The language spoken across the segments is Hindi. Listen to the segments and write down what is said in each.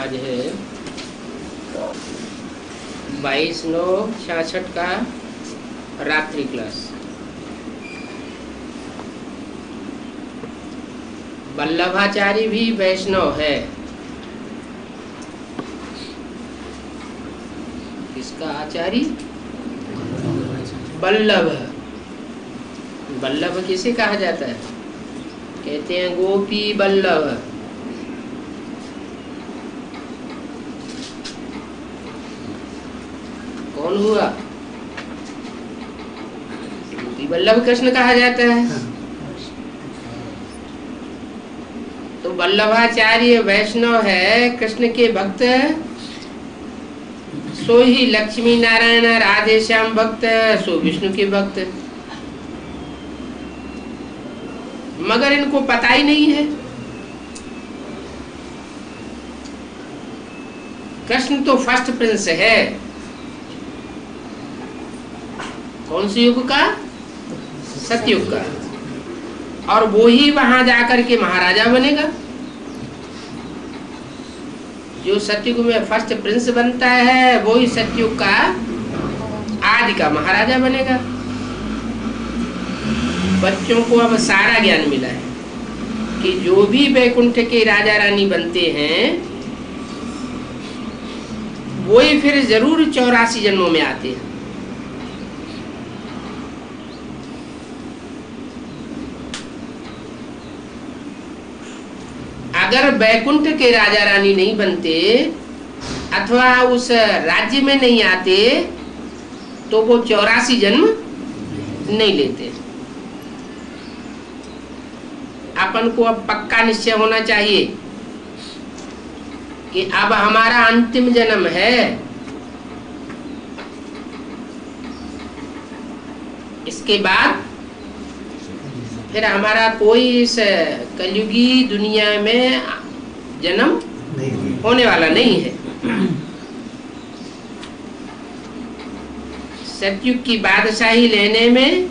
आज है 22/9/66 का रात्रि क्लास। वल्लभाचार्य भी वैष्णव है। किसका आचार्य? वल्लभ। वल्लभ किसे कहा जाता है? कहते हैं गोपी वल्लभ। कौन हुआ? गोपी वल्लभ कृष्ण कहा जाता है। तो वल्लभाचार्य वैष्णव है, कृष्ण के भक्त, सो ही लक्ष्मी नारायण राधे श्याम भक्त, सो विष्णु के भक्त। मगर इनको पता ही नहीं है। कृष्ण तो फर्स्ट प्रिंस है। कौन से युग का? सतयुग का। और वो ही वहां जाकर के महाराजा बनेगा। जो सतयुग में फर्स्ट प्रिंस बनता है वो ही सतयुग का आदि का महाराजा बनेगा। बच्चों को अब सारा ज्ञान मिला है कि जो भी वैकुंठ के राजा रानी बनते हैं वो ही फिर जरूर 84 जन्मों में आते हैं। अगर वैकुंठ के राजा रानी नहीं बनते अथवा उस राज्य में नहीं आते तो वो 84 जन्म नहीं लेते। अपन को अब पक्का निश्चय होना चाहिए कि अब हमारा अंतिम जन्म है। इसके बाद फिर हमारा कोई इस कलयुगी दुनिया में जन्म होने वाला नहीं है। सतयुग की बादशाही लेने में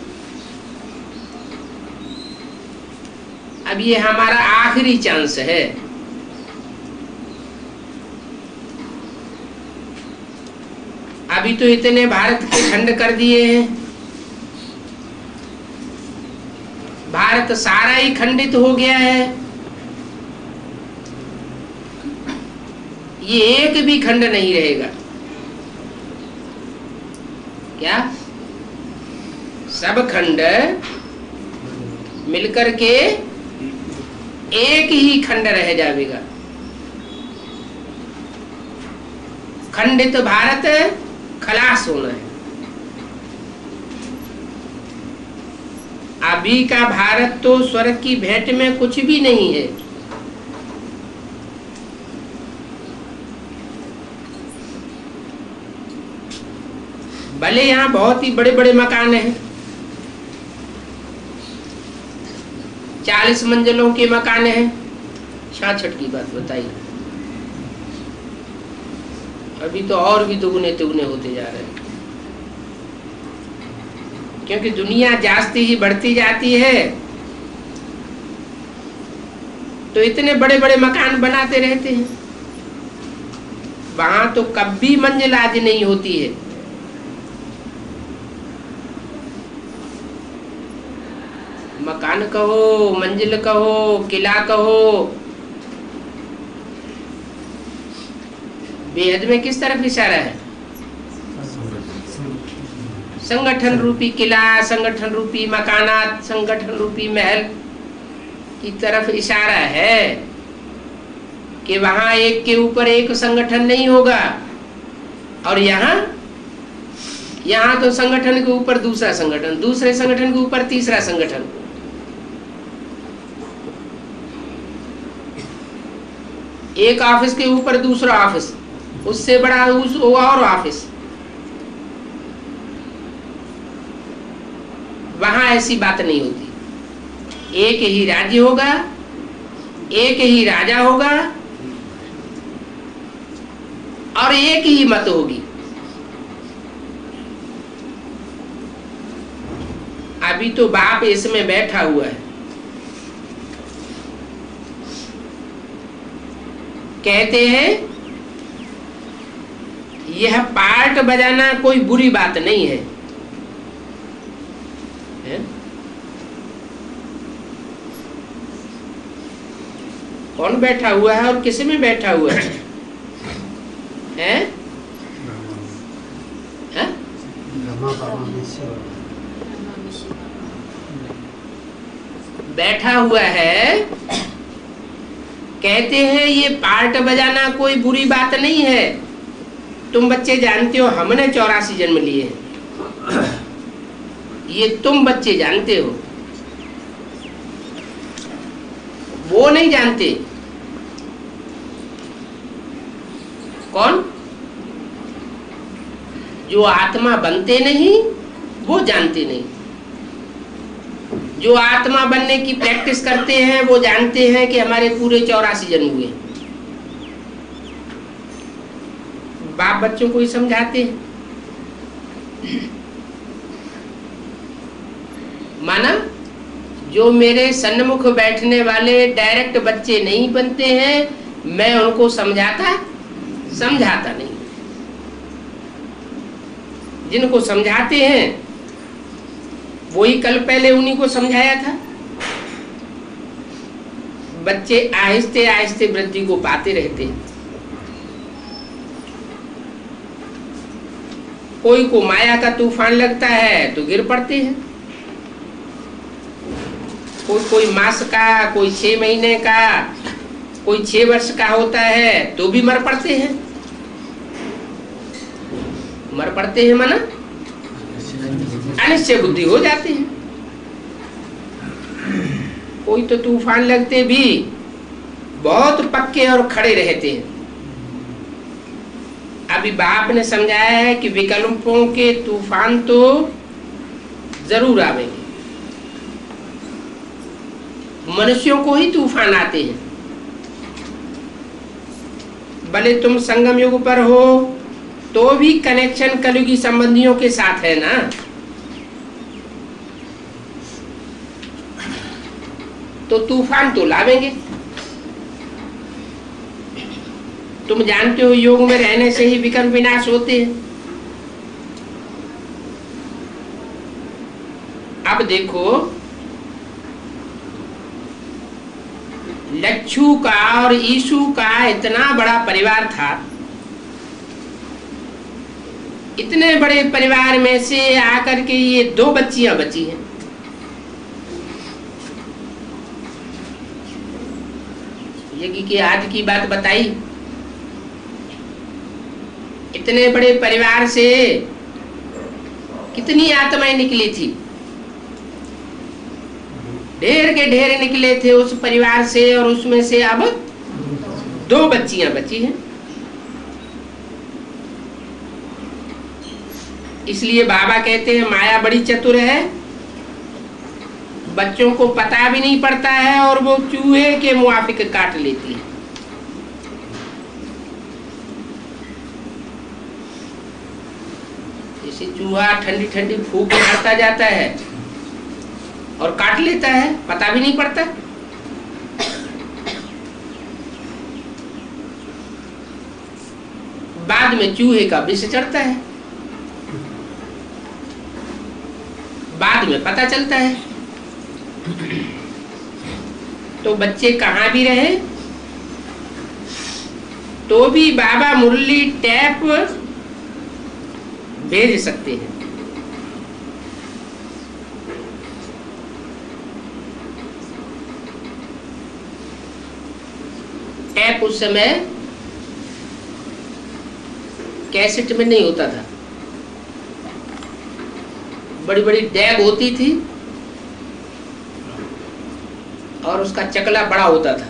अब ये हमारा आखिरी चांस है। अभी तो इतने भारत के खंड कर दिए हैं। भारत सारा ही खंडित हो गया है। ये एक भी खंड नहीं रहेगा। क्या? सब खंड मिलकर के एक ही खंड रह जाएगा। खंडित भारत खलास होना है। अभी का भारत तो स्वर्ग की भेंट में कुछ भी नहीं है। भले यहाँ बहुत ही बड़े बड़े मकान हैं, 40 मंजिलों के मकान हैं। 66 की बात बताइए। अभी तो और भी दुगुने तिगुने होते जा रहे हैं, क्योंकि दुनिया जाती ही बढ़ती जाती है तो इतने बड़े बड़े मकान बनाते रहते हैं। वहां तो कभी मंजिल आदि नहीं होती है। मकान कहो, मंजिल कहो, किला कहो, बेहद में किस तरफ इशारा है? संगठन रूपी किला, संगठन रूपी मकानात, संगठन रूपी महल की तरफ इशारा है कि वहां एक के ऊपर एक संगठन नहीं होगा। और यहाँ तो संगठन के ऊपर दूसरा संगठन, दूसरे संगठन के ऊपर तीसरा संगठन। एक ऑफिस के ऊपर दूसरा ऑफिस, उससे बड़ा और ऑफिस। वहां ऐसी बात नहीं होती। एक ही राज्य होगा, एक ही राजा होगा और एक ही मत होगी। अभी तो बाप इसमें बैठा हुआ है, कहते हैं यह पार्ट बजाना कोई बुरी बात नहीं है, है? कौन बैठा हुआ है और किस में बैठा हुआ है? हैं? हैं? बैठा हुआ है, कहते हैं ये पार्ट बजाना कोई बुरी बात नहीं है। तुम बच्चे जानते हो हमने 84 जन्म लिए हैं, ये तुम बच्चे जानते हो, वो नहीं जानते। कौन? जो आत्मा बनते नहीं वो जानते नहीं, जो आत्मा बनने की प्रैक्टिस करते हैं वो जानते हैं कि हमारे पूरे 84 जन्म हुए। बाप बच्चों को ही समझाते हैं, माना जो मेरे सन्मुख बैठने वाले डायरेक्ट बच्चे नहीं बनते हैं, मैं उनको समझाता नहीं। जिनको समझाते हैं वही कल पहले उन्हीं को समझाया था। बच्चे आहिस्ते आहिस्ते वृद्धि को पाते रहते हैं। कोई को माया का तूफान लगता है तो गिर पड़ते हैं, कोई मास का, कोई 6 महीने का, कोई 6 वर्ष का होता है तो भी मर पड़ते हैं। मर पड़ते हैं माना अनिश्चय बुद्धि हो जाती है। कोई तो तूफान लगते भी बहुत पक्के और खड़े रहते हैं। अभी बाप ने समझाया है कि विकल्पों के तूफान तो जरूर आवेंगे, मनुष्यों को ही तूफान आते हैं। भले तुम संगम युग पर हो तो भी कनेक्शन कलयुगी संबंधियों के साथ है ना। तो तूफान तो लावेंगे। तुम जानते हो योग में रहने से ही विकल्प विनाश होते हैं। अब देखो, लच्छू का और ईशु का इतना बड़ा परिवार था। इतने बड़े परिवार में से आकर के ये 2 बच्चियां बची हैं। यज्ञ की आज की बात बताई। इतने बड़े परिवार से कितनी आत्माएं निकली थी, ढेर के ढेर निकले थे उस परिवार से, और उसमें से अब 2 बच्चियां बची हैं। इसलिए बाबा कहते हैं माया बड़ी चतुर है, बच्चों को पता भी नहीं पड़ता है और वो चूहे के मुआफिक काट लेती है। जैसे चूहा ठंडी ठंडी फूंक मारता जाता है और काट लेता है, पता भी नहीं पड़ता। बाद में चूहे का विष चढ़ता है, बाद में पता चलता है। तो बच्चे कहाँ भी रहे तो भी बाबा मुरली टैप भेज सकते हैं। टैप उस समय कैसेट में नहीं होता था, बड़ी बड़ी डैग होती थी और उसका चकला बड़ा होता था।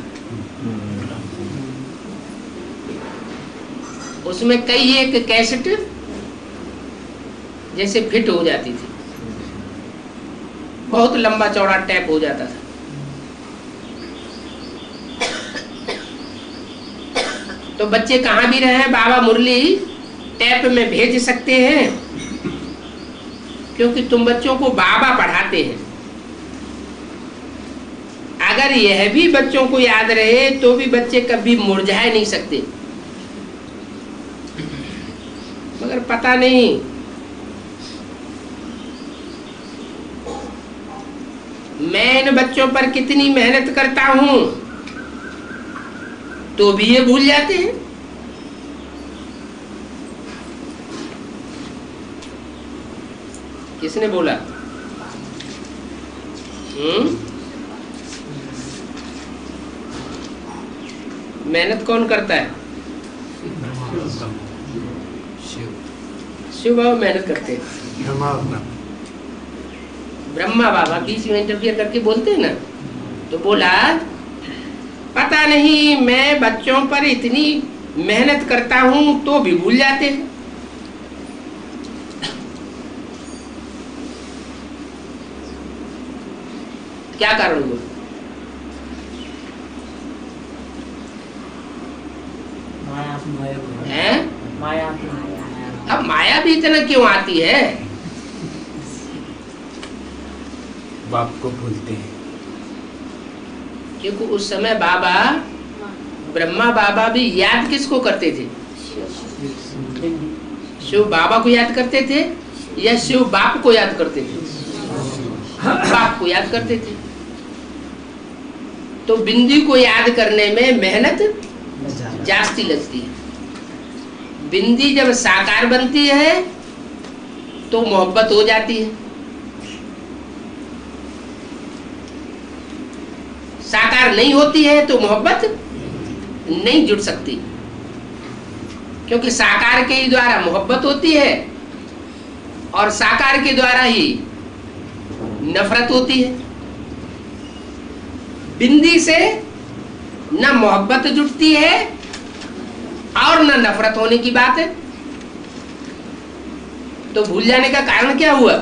उसमें कई एक कैसेट जैसे फिट हो जाती थी, बहुत लंबा चौड़ा टैप हो जाता था। तो बच्चे कहाँ भी रहे बाबा मुरली टैप में भेज सकते हैं, क्योंकि तुम बच्चों को बाबा पढ़ाते हैं। अगर यह भी बच्चों को याद रहे तो भी बच्चे कभी मुरझाए नहीं सकते। मगर पता नहीं मैं इन बच्चों पर कितनी मेहनत करता हूं तो भी ये भूल जाते हैं। किसने बोला? मेहनत कौन करता है? शिव बाबा मेहनत करते हैं। ब्रह्मा बाबा बीच में इंटरफियर करके बोलते हैं ना, तो बोला पता नहीं मैं बच्चों पर इतनी मेहनत करता हूं तो भी भूल जाते हैं। क्या कारण हुआ? माया। अब माया भी इतना क्यों आती है? बाप को भूलते हैं। क्योंकि उस समय बाबा ब्रह्मा बाबा भी याद किसको करते थे? शिव बाबा को याद करते थे या शिव बाप को याद करते थे? बाप को याद करते थे। तो बिंदी को याद करने में मेहनत जास्ती लगती है। बिंदी जब साकार बनती है तो मोहब्बत हो जाती है। साकार नहीं होती है तो मोहब्बत नहीं जुड़ सकती, क्योंकि साकार के ही द्वारा मोहब्बत होती है और साकार के द्वारा ही नफरत होती है। बिंदी से न मोहब्बत जुड़ती है और न नफरत होने की बात है। तो भूल जाने का कारण क्या हुआ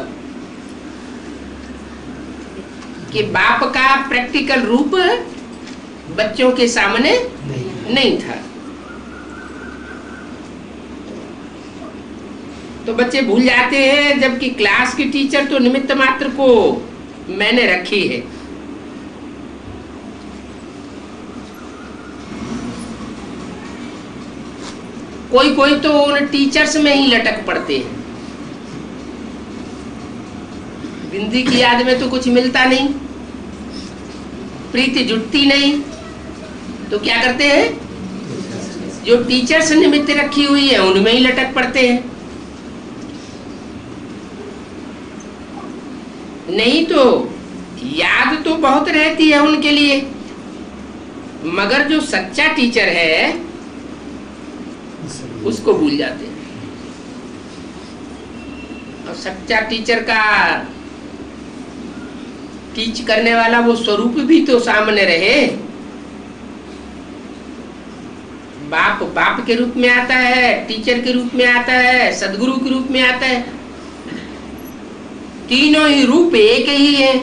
कि बाप का प्रैक्टिकल रूप बच्चों के सामने नहीं था। तो बच्चे भूल जाते हैं, जबकि क्लास की टीचर तो निमित्त मात्र को मैंने रखी है। कोई कोई तो उन टीचर्स में ही लटक पड़ते हैं। बिंदी की याद में तो कुछ मिलता नहीं, प्रीति जुटती नहीं, तो क्या करते हैं? जो टीचर्स निमित्त रखी हुई है उनमें ही लटक पड़ते हैं। नहीं तो याद तो बहुत रहती है उनके लिए, मगर जो सच्चा टीचर है उसको भूल जाते हैं। और सच्चा टीचर का टीच करने वाला वो स्वरूप भी तो सामने रहे। बाप बाप के रूप में आता है, टीचर के रूप में आता है, सदगुरु के रूप में आता है। तीनों ही रूप एक ही है।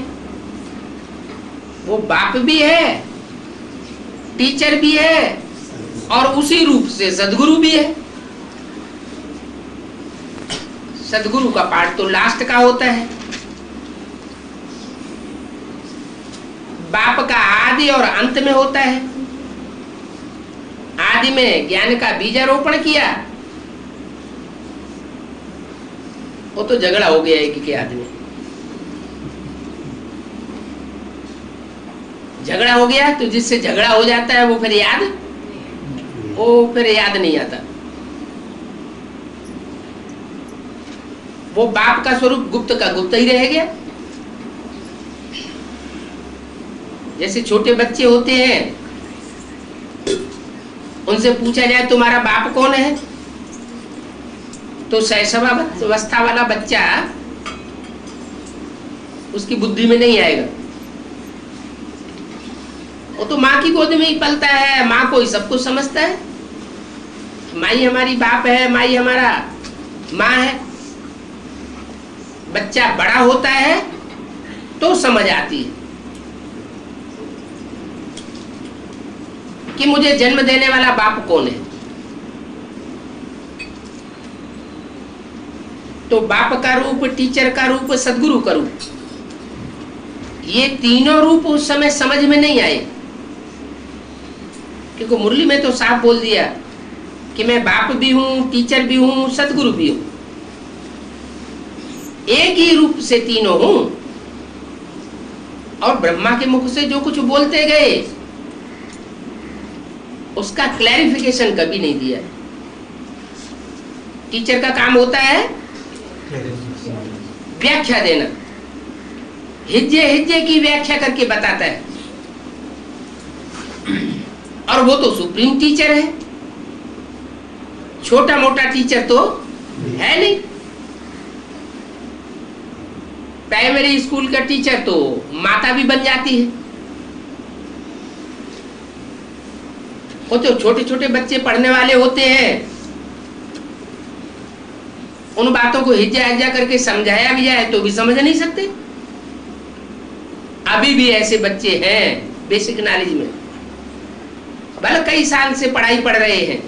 वो बाप भी है, टीचर भी है और उसी रूप से सदगुरु भी है। सदगुरु का पाठ तो लास्ट का होता है। बाप का आदि और अंत में होता है। आदि में ज्ञान का बीजारोपण किया, वो तो झगड़ा हो गया एक के आदमी। झगड़ा हो गया तो जिससे झगड़ा हो जाता है वो फिर याद नहीं आता। वो बाप का स्वरूप गुप्त का गुप्त ही रह गया। जैसे छोटे बच्चे होते हैं, उनसे पूछा जाए तुम्हारा बाप कौन है, तो शैशवावस्था वाला बच्चा उसकी बुद्धि में नहीं आएगा। वो तो माँ की गोद में ही पलता है, माँ को ही सब कुछ समझता है। माई हमारी बाप है, माई हमारा माँ है। बच्चा बड़ा होता है तो समझ आती है कि मुझे जन्म देने वाला बाप कौन है। तो बाप का रूप, टीचर का रूप, सदगुरु का रूप, ये तीनों रूप उस समय समझ में नहीं आए, क्योंकि मुरली में तो साफ बोल दिया कि मैं बाप भी हूं, टीचर भी हूं, सदगुरु भी हूं, एक ही रूप से तीनों हूं। और ब्रह्मा के मुख से जो कुछ बोलते गए उसका क्लैरिफिकेशन कभी नहीं दिया। टीचर का काम होता है व्याख्या देना, हिज्जे हिज्जे की व्याख्या करके बताता है। और वो तो सुप्रीम टीचर है, छोटा मोटा टीचर तो है नहीं। प्राइमरी स्कूल का टीचर तो माता भी बन जाती है। वो तो छोटे छोटे बच्चे पढ़ने वाले होते हैं, उन बातों को हिज्जा हिज्जा करके समझाया भी जाए तो भी समझ नहीं सकते। अभी भी ऐसे बच्चे हैं बेसिक नॉलेज में, भले कई साल से पढ़ाई पढ़ रहे हैं,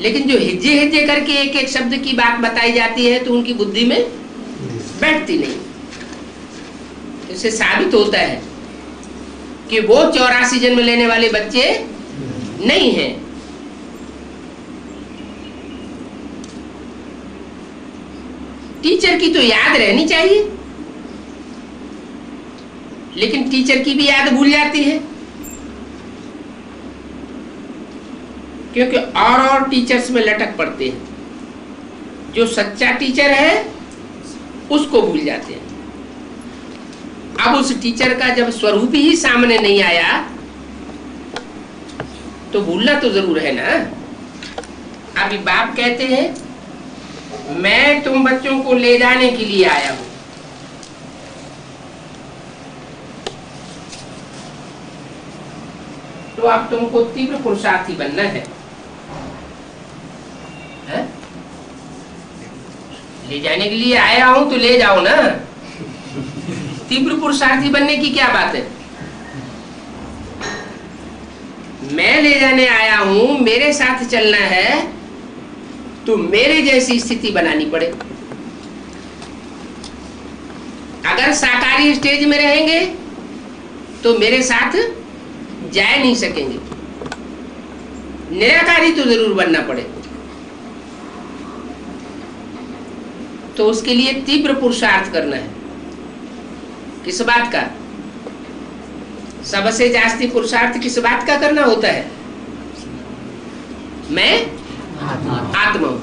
लेकिन जो हिज्जे हिज्जे करके एक एक शब्द की बात बताई जाती है तो उनकी बुद्धि में बैठती नहीं। इससे साबित होता है कि वो 84 जन्म लेने वाले बच्चे नहीं हैं। टीचर की तो याद रहनी चाहिए, लेकिन टीचर की भी याद भूल जाती है, क्योंकि और टीचर्स में लटक पड़ते हैं। जो सच्चा टीचर है उसको भूल जाते हैं। अब उस टीचर का जब स्वरूप ही सामने नहीं आया तो भूलना तो जरूर है ना। अभी बाप कहते हैं मैं तुम बच्चों को ले जाने के लिए आया हूं, तो अब तुमको तीव्र पुरुषार्थी बनना है? ले जाने के लिए आया हूं तो ले जाओ ना। तीव्र पुरुषार्थी बनने की क्या बात है? मैं ले जाने आया हूं, मेरे साथ चलना है, तो मेरे जैसी स्थिति बनानी पड़े। अगर साकारी स्टेज में रहेंगे तो मेरे साथ जा नहीं सकेंगे, निराकारी तो जरूर बनना पड़े। तो उसके लिए तीव्र पुरुषार्थ करना है। किस बात का? सबसे जास्ती पुरुषार्थ किस बात का करना होता है? मैं आत्मा हूं।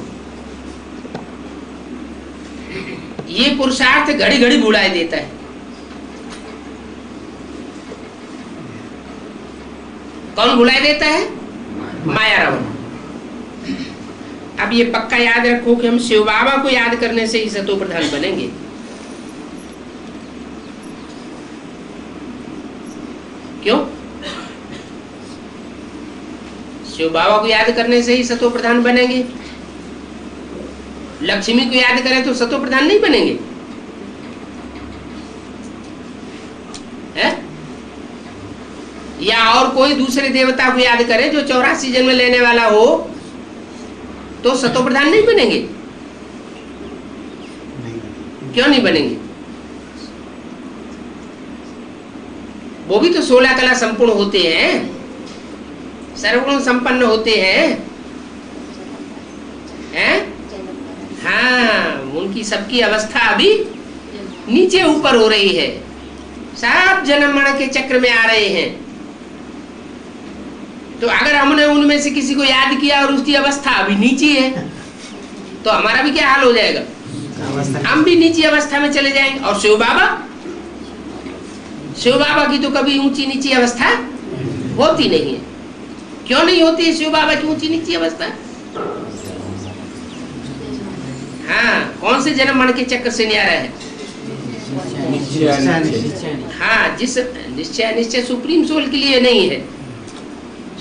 ये पुरुषार्थ घड़ी घड़ी भुलाए देता है। कौन भुलाए देता है? माया रावण। अब ये पक्का याद रखो कि हम शिव बाबा को याद करने से ही सतो प्रधान बनेंगे। क्यों? शिव बाबा को याद करने से ही सतो प्रधान बनेंगे। लक्ष्मी को याद करें तो सतो प्रधान नहीं बनेंगे, है? या और कोई दूसरे देवता को याद करें जो 84 जन्म लेने वाला हो तो सतो प्रधान नहीं बनेंगे? क्यों नहीं बनेंगे? वो भी तो 16 कला संपूर्ण होते हैं, सर्वगुण संपन्न होते हैं, हैं? हाँ, उनकी सबकी अवस्था अभी नीचे ऊपर हो रही है, सब जन्म मरण के चक्र में आ रहे हैं। तो अगर हमने उनमें से किसी को याद किया और उसकी अवस्था अभी नीची है तो हमारा भी क्या हाल हो जाएगा? हम भी नीची अवस्था में चले जाएंगे। और शिव बाबा की तो कभी ऊंची नीची अवस्था होती नहीं है। क्यों नहीं होती है शिव बाबा की ऊंची नीची अवस्था? हाँ, कौन से जन्म मरण के चक्कर से न्यारा है? हाँ, जिस निश्चय सुप्रीम सोल के लिए नहीं है।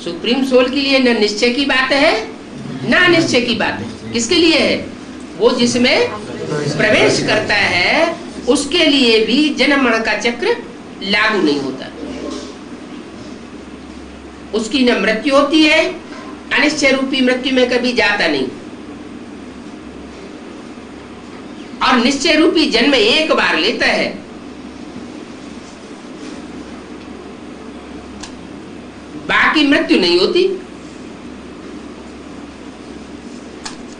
सुप्रीम सोल के लिए न निश्चय की बात है ना निश्चय की बात है। किसके लिए है? वो जिसमें प्रवेश करता है उसके लिए भी जन्म मरण का चक्र लागू नहीं होता। उसकी न मृत्यु होती है, अनिश्चय रूपी मृत्यु में कभी जाता नहीं। और निश्चय रूपी जन्म एक बार लेता है। बाकी मृत्यु नहीं होती।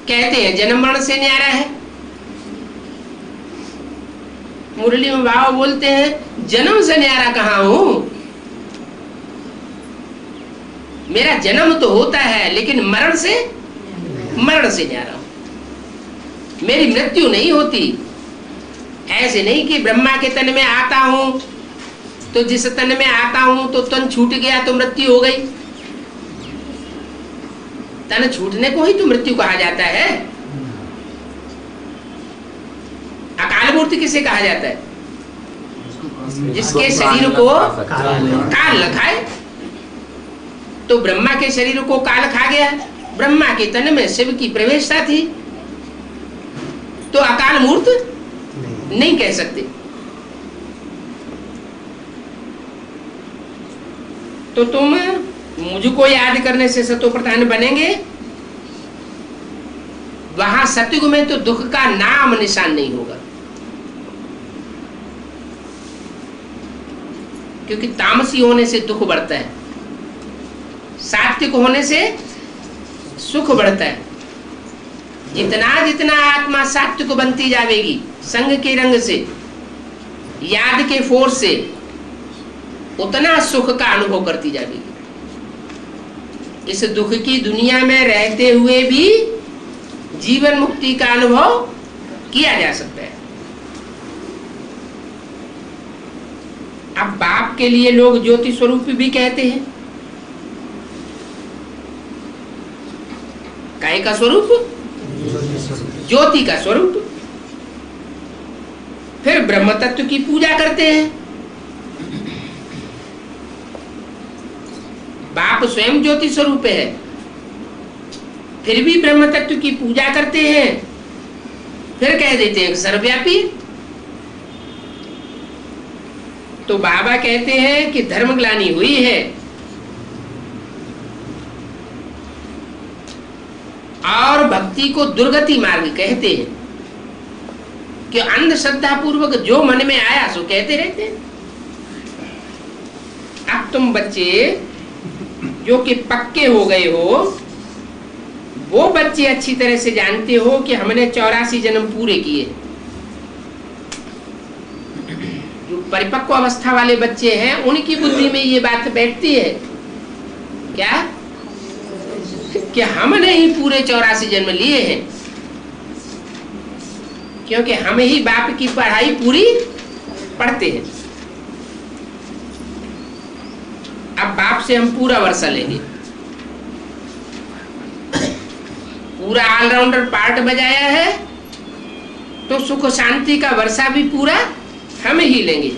कहते हैं जन्म मरण से न्यारा है। मुरली में बाबा बोलते हैं जन्म से न्यारा कहाँ हूं, मेरा जन्म तो होता है लेकिन मरण से न्यारा हूं। मेरी मृत्यु नहीं होती। ऐसे नहीं कि ब्रह्मा के तन में आता हूं तो जिस तन में आता हूं तो तन छूट गया तो मृत्यु हो गई। तन छूटने को ही तो मृत्यु कहा जाता है। अकाल मूर्ति किसे कहा जाता है? जिसके शरीर को काल न खाए। तो ब्रह्मा के शरीर को काल खा गया, ब्रह्मा के तन में शिव की प्रवेशता थी, तो अकाल मूर्त नहीं कह सकते। तो तुम मुझको याद करने से सतो प्रधान बनेंगे, वहां सतयुग में तो दुख का नाम निशान नहीं होगा, क्योंकि तामसी होने से दुख बढ़ता है, सात्विक होने से सुख बढ़ता है। जितना जितना आत्मा सात्विक बनती जाएगी संग के रंग से, याद के फोर्स से, उतना सुख का अनुभव करती जाएगी। इस दुख की दुनिया में रहते हुए भी जीवन मुक्ति का अनुभव किया जा सकता है। अब बाप के लिए लोग ज्योति स्वरूप भी कहते हैं। काय का स्वरूप? ज्योति का स्वरूप। फिर ब्रह्म तत्व की पूजा करते हैं। बाप स्वयं ज्योति स्वरूप है, फिर भी ब्रह्म तत्व की पूजा करते हैं, फिर कह देते हैं सर्वव्यापी। तो बाबा कहते हैं कि धर्म ग्लानि हुई है और भक्ति को दुर्गति मार्ग कहते हैं, कि अंधश्रद्धा पूर्वक जो मन में आया सो कहते रहते हैं। अब तुम बच्चे जो कि पक्के हो गए हो, वो बच्चे अच्छी तरह से जानते हो कि हमने 84 जन्म पूरे किए। जो परिपक्व अवस्था वाले बच्चे हैं उनकी बुद्धि में ये बात बैठती है क्या कि हमने ही पूरे 84 जन्म लिए हैं, क्योंकि हम ही बाप की पढ़ाई पूरी पढ़ते हैं। अब बाप से हम पूरा वर्षा लेंगे, पूरा ऑलराउंडर पार्ट बजाया है, तो सुख शांति का वर्षा भी पूरा हम ही लेंगे।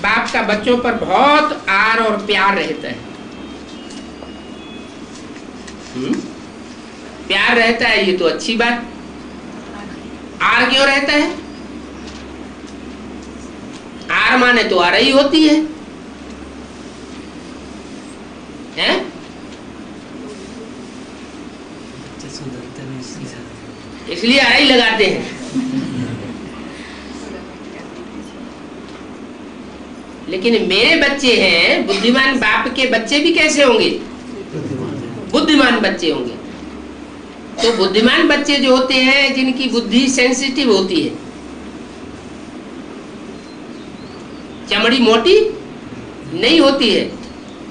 बाप का बच्चों पर बहुत आर और प्यार रहता है। प्यार रहता है, ये तो अच्छी बात। आर क्यों रहता है? आर माने तो आ रही होती है, हैं? इसलिए आराई लगाते हैं। लेकिन मेरे बच्चे हैं, बुद्धिमान बाप के बच्चे भी कैसे होंगे? बुद्धिमान बच्चे होंगे। तो बुद्धिमान बच्चे जो होते हैं, जिनकी बुद्धि सेंसिटिव होती है, चमड़ी मोटी नहीं होती है,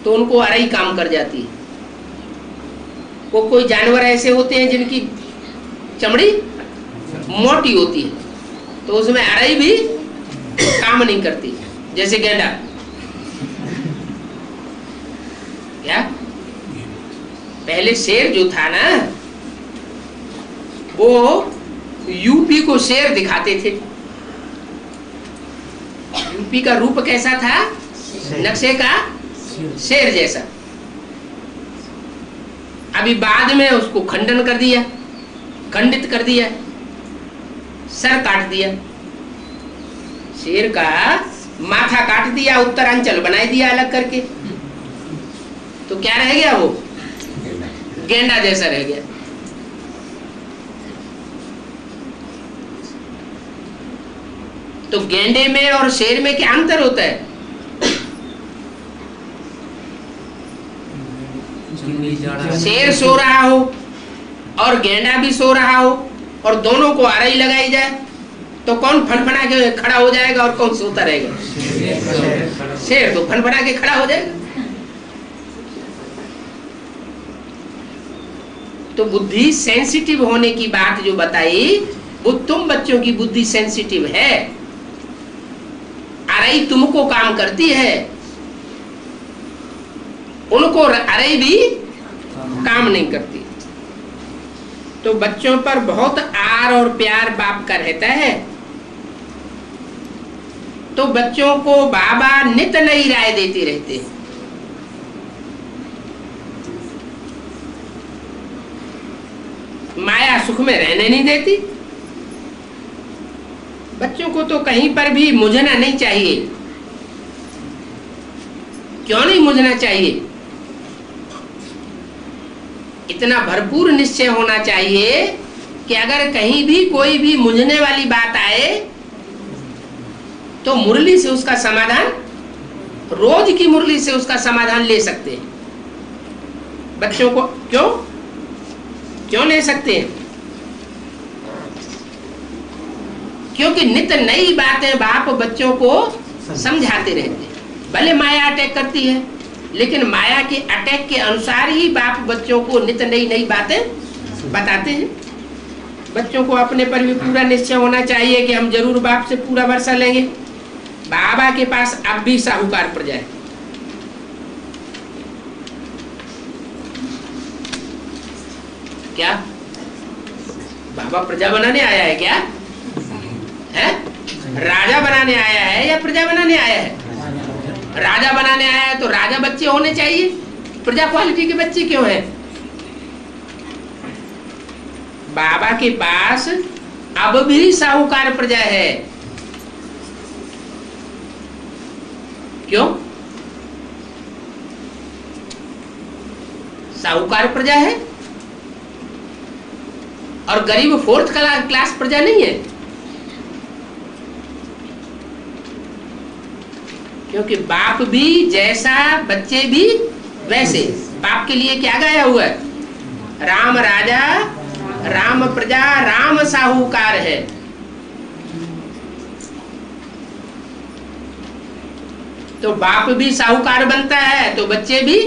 तो उनको अराई काम कर जाती है। कोई जानवर ऐसे होते हैं जिनकी चमड़ी मोटी होती है, तो उसमें अराई भी काम नहीं करती, जैसे गेंडा। क्या पहले शेर जो था ना, वो यूपी को शेर दिखाते थे। यूपी का रूप कैसा था? नक्शे का शेर जैसा। अभी बाद में उसको खंडन कर दिया, खंडित कर दिया, सर काट दिया, शेर का माथा काट दिया, उत्तरांचल बना दिया अलग करके। तो क्या रह गया? वो गेंडा जैसा रह गया। तो गेंडे में और शेर में क्या अंतर होता है? शेर सो रहा हो और और गेंडा भी सो रहा हो और दोनों को आरई लगाई जाए तो कौन फनफना के खड़ा हो जाएगा और कौन सोता रहेगा? शेर तो फनफना के खड़ा हो जाएगा। तो बुद्धि सेंसिटिव होने की बात जो बताई वो तुम बच्चों की बुद्धि सेंसिटिव है, अरई तुमको काम करती है, उनको अरई भी काम नहीं करती। तो बच्चों पर बहुत आर और प्यार बाप का रहता है। तो बच्चों को बाबा नित नई राय देते रहते हैं। माया सुख में रहने नहीं देती। बच्चों को तो कहीं पर भी मुझना नहीं चाहिए। क्यों नहीं मुझना चाहिए? इतना भरपूर निश्चय होना चाहिए कि अगर कहीं भी कोई भी मुझने वाली बात आए तो मुरली से उसका समाधान, रोज की मुरली से उसका समाधान ले सकते हैं। बच्चों को क्यों ले सकते हैं? क्योंकि नित नई बातें बाप बच्चों को समझाते रहते हैं। भले माया अटैक करती है, लेकिन माया के अटैक के अनुसार ही बाप बच्चों को नित नई नई बातें बताते हैं। बच्चों को अपने पर भी पूरा निश्चय होना चाहिए कि हम जरूर बाप से पूरा भरोसा लेंगे। बाबा के पास अब भी साहूकार प्रजा है। क्या बाबा प्रजा बनाने आया है? क्या है? राजा बनाने आया है या प्रजा बनाने आया है? राजा बनाने आया है तो राजा बच्चे होने चाहिए। प्रजा क्वालिटी के बच्चे क्यों हैं? बाबा के पास अब भी साहूकार प्रजा है। क्यों? साहूकार प्रजा है और गरीब फोर्थ क्लास प्रजा नहीं है। क्योंकि बाप भी जैसा बच्चे भी वैसे। बाप के लिए क्या गाया हुआ है? राम राजा राम प्रजा राम साहूकार है। तो बाप भी साहूकार बनता है तो बच्चे भी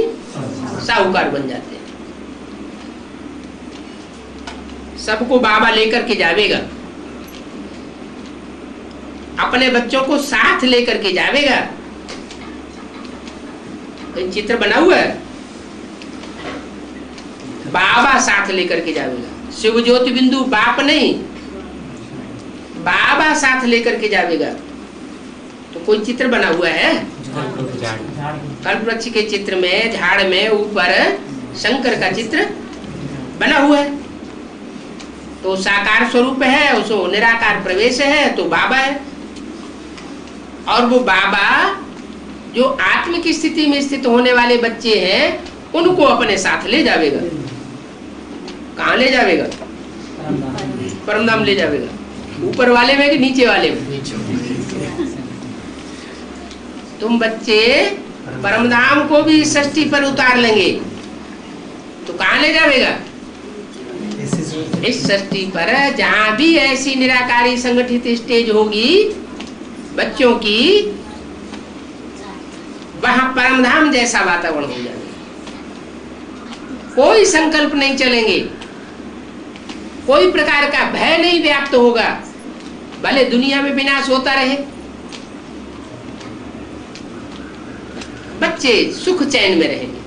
साहूकार बन जाते हैं। सबको बाबा लेकर के जावेगा, अपने बच्चों को साथ लेकर के जावेगा। चित्र बना हुआ है, बाबा साथ लेकर के जावेगा। शिव ज्योति बिंदु बाप नहीं, बाबा साथ लेकर के जावेगा। तो कोई चित्र बना हुआ है? कल्प वृक्ष के चित्र में झाड़ में ऊपर शंकर का चित्र बना हुआ है। तो साकार स्वरूप है, उसको निराकार प्रवेश है तो बाबा है। और वो बाबा जो आत्म की स्थिति में स्थित होने वाले बच्चे हैं उनको अपने साथ ले जावेगा। कहाँ ले जावेगा? परमधाम ले जावेगा। ऊपर वाले में कि नीचे वाले में? तुम बच्चे परमधाम को भी षष्ठी पर उतार लेंगे तो कहाँ ले जावेगा? इस षष्ठी पर जहां भी ऐसी निराकारी संगठित स्टेज होगी बच्चों की, वहां परमधाम जैसा वातावरण हो जाएगा। कोई संकल्प नहीं चलेंगे, कोई प्रकार का भय नहीं व्याप्त होगा। भले दुनिया में विनाश होता रहे, बच्चे सुख चैन में रहेंगे।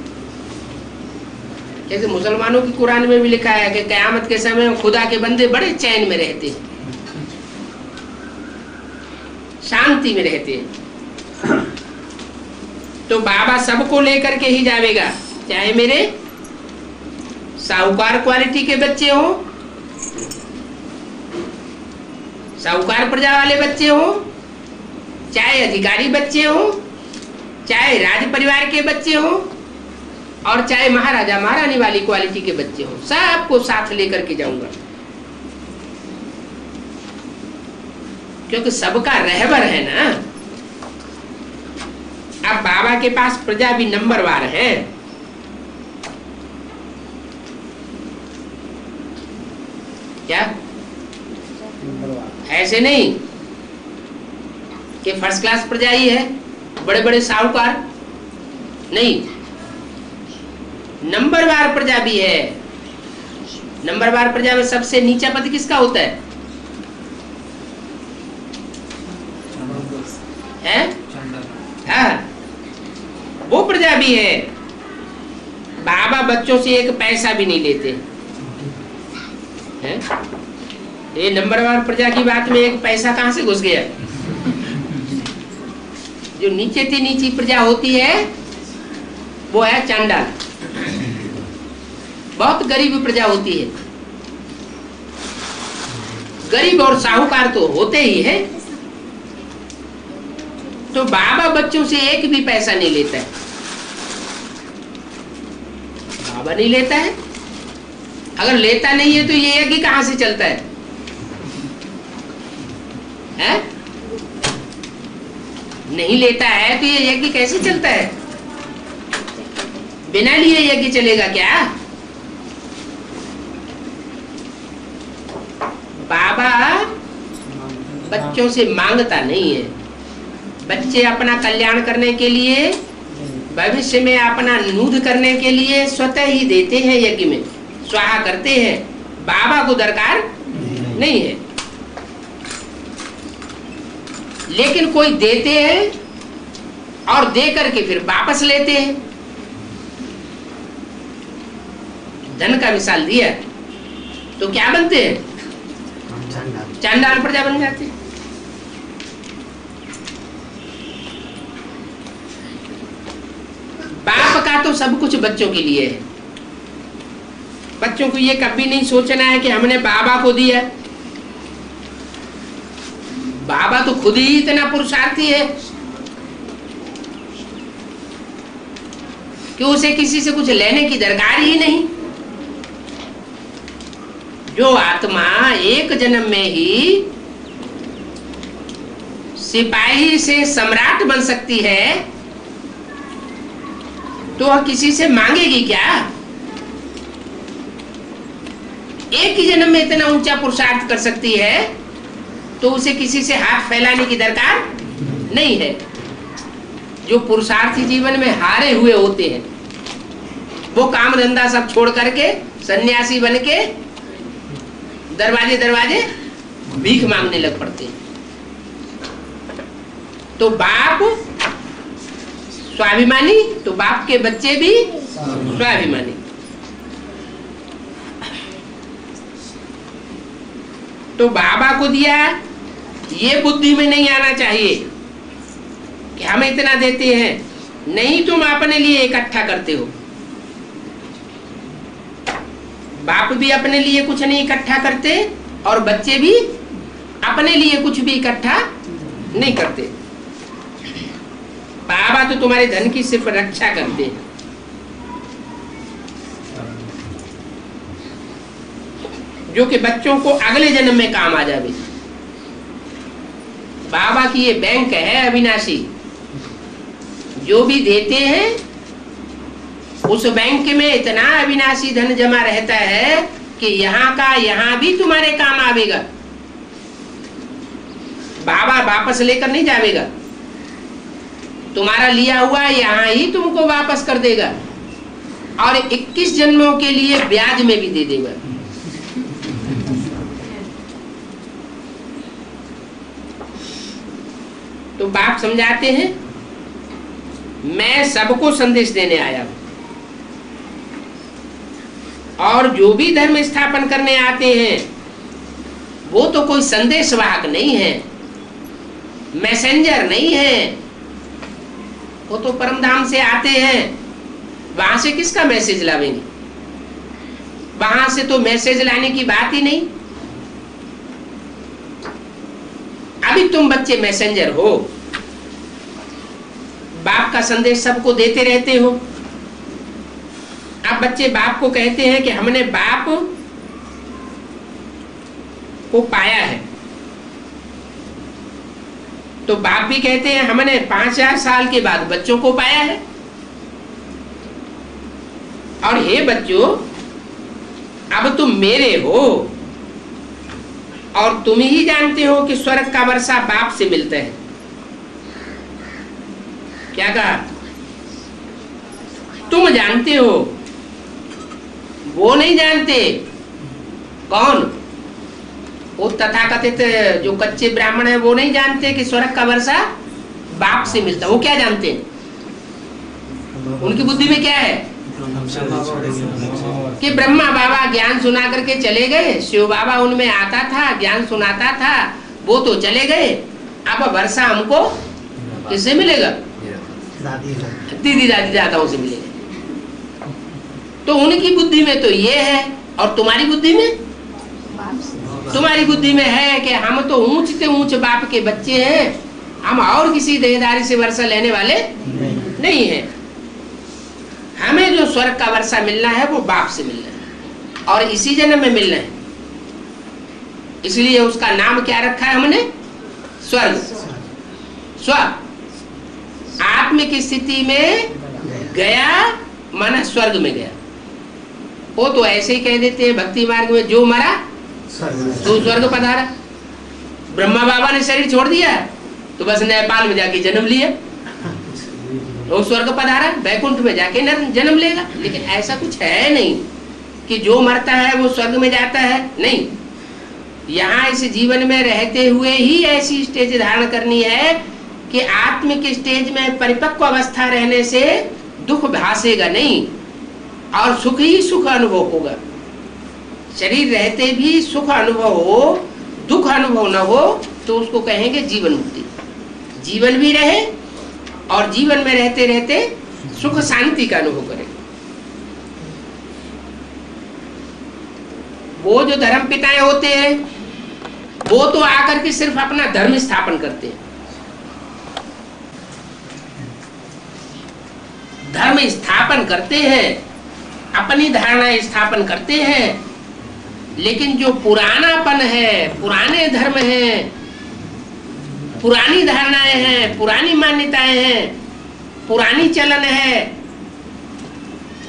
जैसे मुसलमानों की कुरान में भी लिखा है कि कयामत के समय में खुदा के बंदे बड़े चैन में रहते हैं, शांति में रहते हैं। तो बाबा सबको लेकर के ही जावेगा, चाहे मेरे साहूकार क्वालिटी के बच्चे हो, साहूकार प्रजा वाले बच्चे हो, चाहे अधिकारी बच्चे हो, चाहे राज परिवार के बच्चे हो, और चाहे महाराजा महारानी वाली क्वालिटी के बच्चे हो, सबको साथ लेकर के जाऊंगा। क्योंकि सबका रहबर है ना। अब बाबा के पास प्रजा भी नंबरवार है। क्या? ऐसे नहीं कि फर्स्ट क्लास प्रजा ही है, बड़े बड़े साहूकार नहीं, नंबरवार प्रजा भी है। नंबरवार प्रजा में सबसे नीचा पद किसका होता है? हाँ, वो प्रजा भी है। बाबा बच्चों से एक पैसा भी नहीं लेते हैं। ये नंबरवार प्रजा की बात में एक पैसा कहां से घुस गया? जो नीचे से नीची प्रजा होती है वो है चांडाल, बहुत गरीब प्रजा होती है। गरीब और साहूकार तो होते ही है। तो बाबा बच्चों से एक भी पैसा नहीं लेता है। बाबा नहीं लेता है। अगर लेता नहीं है तो ये यज्ञ कहां से चलता है? हैं? नहीं लेता है तो ये यज्ञ कैसे चलता है? बिना लिए यज्ञ चलेगा क्या? बाबा बच्चों से मांगता नहीं है। बच्चे अपना कल्याण करने के लिए, भविष्य में अपना नूध करने के लिए स्वतः ही देते हैं, यज्ञ में स्वाहा करते हैं। बाबा को दरकार नहीं है। लेकिन कोई देते हैं और दे करके फिर वापस लेते हैं। धन का मिसाल दिया तो क्या बनते हैं? चांडाल प्रजा बन जाते हैं। बाप का तो सब कुछ बच्चों के लिए है। बच्चों को ये कभी नहीं सोचना है कि हमने बाबा को दिया। बाबा तो खुद ही इतना पुरुषार्थी है कि उसे किसी से कुछ लेने की दरकार ही नहीं। जो आत्मा एक जन्म में ही सिपाही से सम्राट बन सकती है तो वह किसी से मांगेगी क्या? एक ही जन्म में इतना ऊंचा पुरुषार्थ कर सकती है तो उसे किसी से हाथ फैलाने की दरकार नहीं है। जो पुरुषार्थी जीवन में हारे हुए होते हैं वो काम धंधा सब छोड़ करके सन्यासी बन के दरवाजे दरवाजे भीख मांगने लग पड़ते हैं। तो बाप स्वाभिमानी तो बाप के बच्चे भी स्वाभिमानी। तो बाबा को दिया ये बुद्धि में नहीं आना चाहिए कि हम इतना देते हैं। नहीं, तुम अपने लिए इकट्ठा करते हो। बाप भी अपने लिए कुछ नहीं इकट्ठा करते और बच्चे भी अपने लिए कुछ भी इकट्ठा नहीं करते। बाबा तो तुम्हारे धन की सिर्फ रक्षा करते हैं। जो कि बच्चों को अगले जन्म में काम आ जावे। बाबा की ये बैंक है अविनाशी। जो भी देते हैं उस बैंक में इतना अविनाशी धन जमा रहता है कि यहाँ का यहाँ भी तुम्हारे काम आवेगा। बाबा वापस लेकर नहीं जावेगा। तुम्हारा लिया हुआ यहाँ ही तुमको वापस कर देगा और 21 जन्मों के लिए ब्याज में भी दे देगा। तो बाप समझाते हैं, मैं सबको संदेश देने आया हूं और जो भी धर्म स्थापन करने आते हैं वो तो कोई संदेश वाहक नहीं है, मैसेंजर नहीं है। वो तो परमधाम से आते हैं। वहां से किसका मैसेज लावेंगे? वहां से तो मैसेज लाने की बात ही नहीं। अभी तुम बच्चे मैसेंजर हो, बाप का संदेश सबको देते रहते हो। अब बच्चे बाप को कहते हैं कि हमने बाप को पाया है। तो बाप भी कहते हैं हमने 5000 साल के बाद बच्चों को पाया है। और हे बच्चों, अब तुम मेरे हो, और तुम ही जानते हो कि स्वर्ग का वर्षा बाप से मिलता है। क्या कहा? तुम जानते हो, वो नहीं जानते। कौन? वो तथाकथित जो कच्चे ब्राह्मण है वो नहीं जानते कि स्वर्ग का वर्षा बाप से मिलता है। वो क्या जानते हैं? उनकी बुद्धि में क्या है कि ब्रह्मा बाबा ज्ञान सुना करके चले गए, शिव बाबा उनमें आता था, ज्ञान सुनाता था, वो तो चले गए, अब वर्षा हमको किससे मिलेगा? दीदी दादी दादाओं से मिलेगा। तो उनकी बुद्धि में तो ये है, और तुम्हारी बुद्धि में? तुम्हारी बुद्धि में है कि हम तो ऊंच से ऊंच बाप के बच्चे हैं, हम और किसी देहदारी से वर्षा लेने वाले नहीं है। हमें जो स्वर्ग का वर्षा मिलना है वो बाप से मिलना है, और इसी जन्म में मिलना है। इसलिए उसका नाम क्या रखा है हमने? स्वर्ग। स्व आत्मिक स्थिति में गया माना स्वर्ग में गया। वो तो ऐसे ही कह देते हैं भक्ति मार्ग में, जो मरा तो स्वर्ग पधारा। ब्रह्मा बाबा ने शरीर छोड़ दिया तो बस नेपाल में जाके जन्म लिया, वो स्वर्ग पधारा, वैकुंठ में जाके जन्म लेगा। लेकिन ऐसा कुछ है नहीं कि जो मरता है वो स्वर्ग में जाता है, नहीं। यहाँ इस जीवन में रहते हुए ही ऐसी स्टेज धारण करनी है कि आत्मिक स्टेज में परिपक्व अवस्था रहने से दुख भासेगा नहीं, और सुख ही सुख अनुभव होगा। शरीर रहते भी सुख अनुभव हो, दुख अनुभव न हो, तो उसको कहेंगे जीवन मुक्ति। जीवन भी रहे और जीवन में रहते रहते सुख शांति का अनुभव करें। वो जो धर्म पिताएं होते हैं वो तो आकर के सिर्फ अपना धर्म स्थापन करते हैं, धर्म स्थापन करते हैं, अपनी धारणा स्थापन करते हैं। लेकिन जो पुरानापन है, पुराने धर्म हैं, पुरानी धारणाएं हैं, पुरानी मान्यताएं हैं, पुरानी चलन है,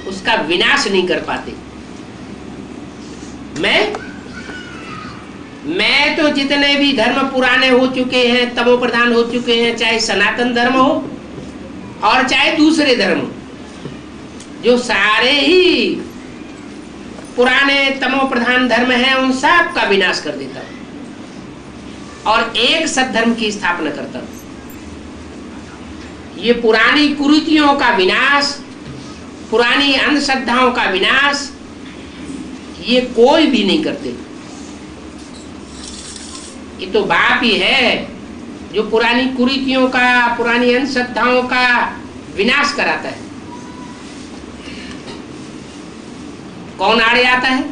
उसका विनाश नहीं कर पाते। मैं तो जितने भी धर्म पुराने हो चुके हैं, तमो प्रधान हो चुके हैं, चाहे सनातन धर्म हो और चाहे दूसरे धर्म, जो सारे ही पुराने तमो प्रधान धर्म हैं, उन सब का विनाश कर देता हूं और एक सद्धर्म की स्थापना करता हूं। ये पुरानी कुरीतियों का विनाश, पुरानी अंधश्रद्धाओं का विनाश, ये कोई भी नहीं करते। ये तो बाप ही है जो पुरानी कुरीतियों का, पुरानी अंधश्रद्धाओं का विनाश कराता है। कौन आड़े आता है?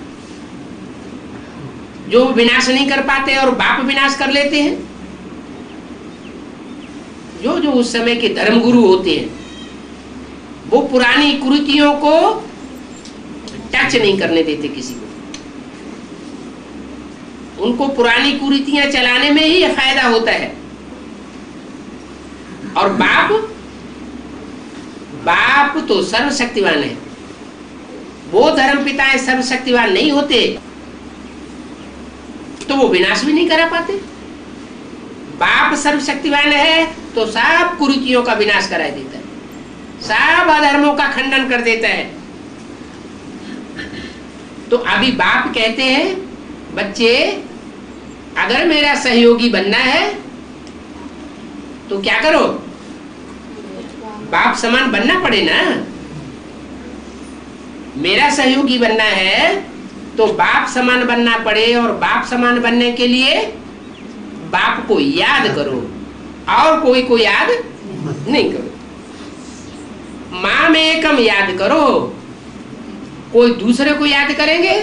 जो विनाश नहीं कर पाते और बाप विनाश कर लेते हैं। जो जो उस समय के धर्मगुरु होते हैं वो पुरानी कुरीतियों को टच नहीं करने देते किसी को। उनको पुरानी कुरीतियां चलाने में ही फायदा होता है। और बाप तो सर्वशक्तिवान है। वो धर्म पिताएं सर्वशक्तिवान नहीं होते तो वो विनाश भी नहीं करा पाते। बाप सर्वशक्तिवान है तो सब कुरीतियों का विनाश करा देता है, सब अधर्मों का खंडन कर देता है। तो अभी बाप कहते हैं, बच्चे अगर मेरा सहयोगी बनना है तो क्या करो? बाप समान बनना पड़े ना। मेरा सहयोगी बनना है तो बाप समान बनना पड़े, और बाप समान बनने के लिए बाप को याद करो और कोई को याद नहीं करो। मां में एकम याद करो। कोई दूसरे को याद करेंगे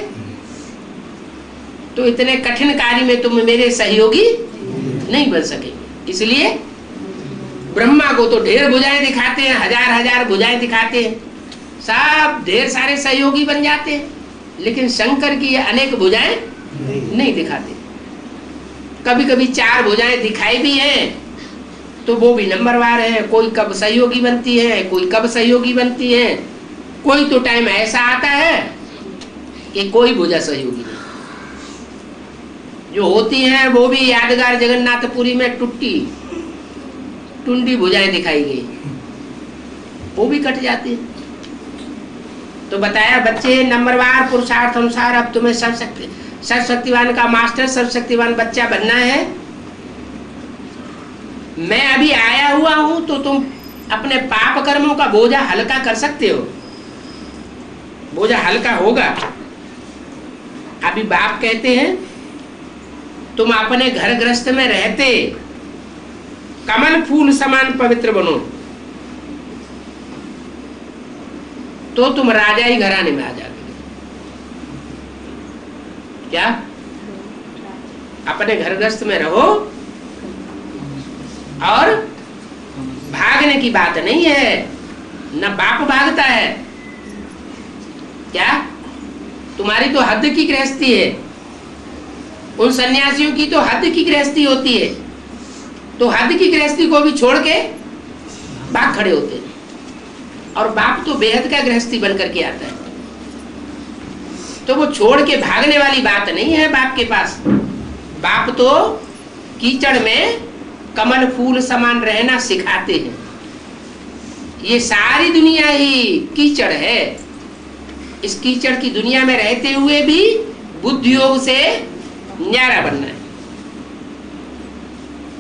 तो इतने कठिन कार्य में तुम मेरे सहयोगी नहीं बन सकेंगे। इसलिए ब्रह्मा को तो ढेर भुजाएं दिखाते हैं, हजार हजार भुजाएं दिखाते हैं, सब ढेर सारे सहयोगी बन जाते हैं। लेकिन शंकर की अनेक भुजाएं नहीं दिखाते। कभी कभी 4 भुजाएं दिखाई भी हैं तो वो भी नंबरवार है। कोई कब सहयोगी बनती है, कोई कब सहयोगी बनती है। कोई तो टाइम ऐसा आता है कि कोई भुजा सहयोगी नहीं। जो होती हैं वो भी यादगार जगन्नाथपुरी में टुंडी भुजाएं दिखाई गई, वो भी कट जाती है। तो बताया बच्चे नंबरवार पुरुषार्थ अनुसार अब तुम्हें सर्वशक्तिवान का मास्टर, सर्वशक्तिवान बच्चा बनना है। मैं अभी आया हुआ हूं तो तुम अपने पाप कर्मों का बोझा हल्का कर सकते हो, बोझा हल्का होगा। अभी बाप कहते हैं तुम अपने घर गृहस्थ में रहते कमल फूल समान पवित्र बनो, तो तुम राजा ही घराने में आ जाते। क्या अपने घर गृहस्थ में रहो, और भागने की बात नहीं है, न बाप भागता है। क्या तुम्हारी तो हद की गृहस्थी है, उन सन्यासियों की तो हद की गृहस्थी होती है, तो हद की गृहस्थी को भी छोड़ के भाग खड़े होते हैं। और बाप तो बेहद का गृहस्थी बनकर के आता है, तो वो छोड़ के भागने वाली बात नहीं है बाप के पास। बाप तो कीचड़ में कमल फूल समान रहना सिखाते हैं। ये सारी दुनिया ही कीचड़ है, इस कीचड़ की दुनिया में रहते हुए भी बुद्धि योग से न्यारा बनना है।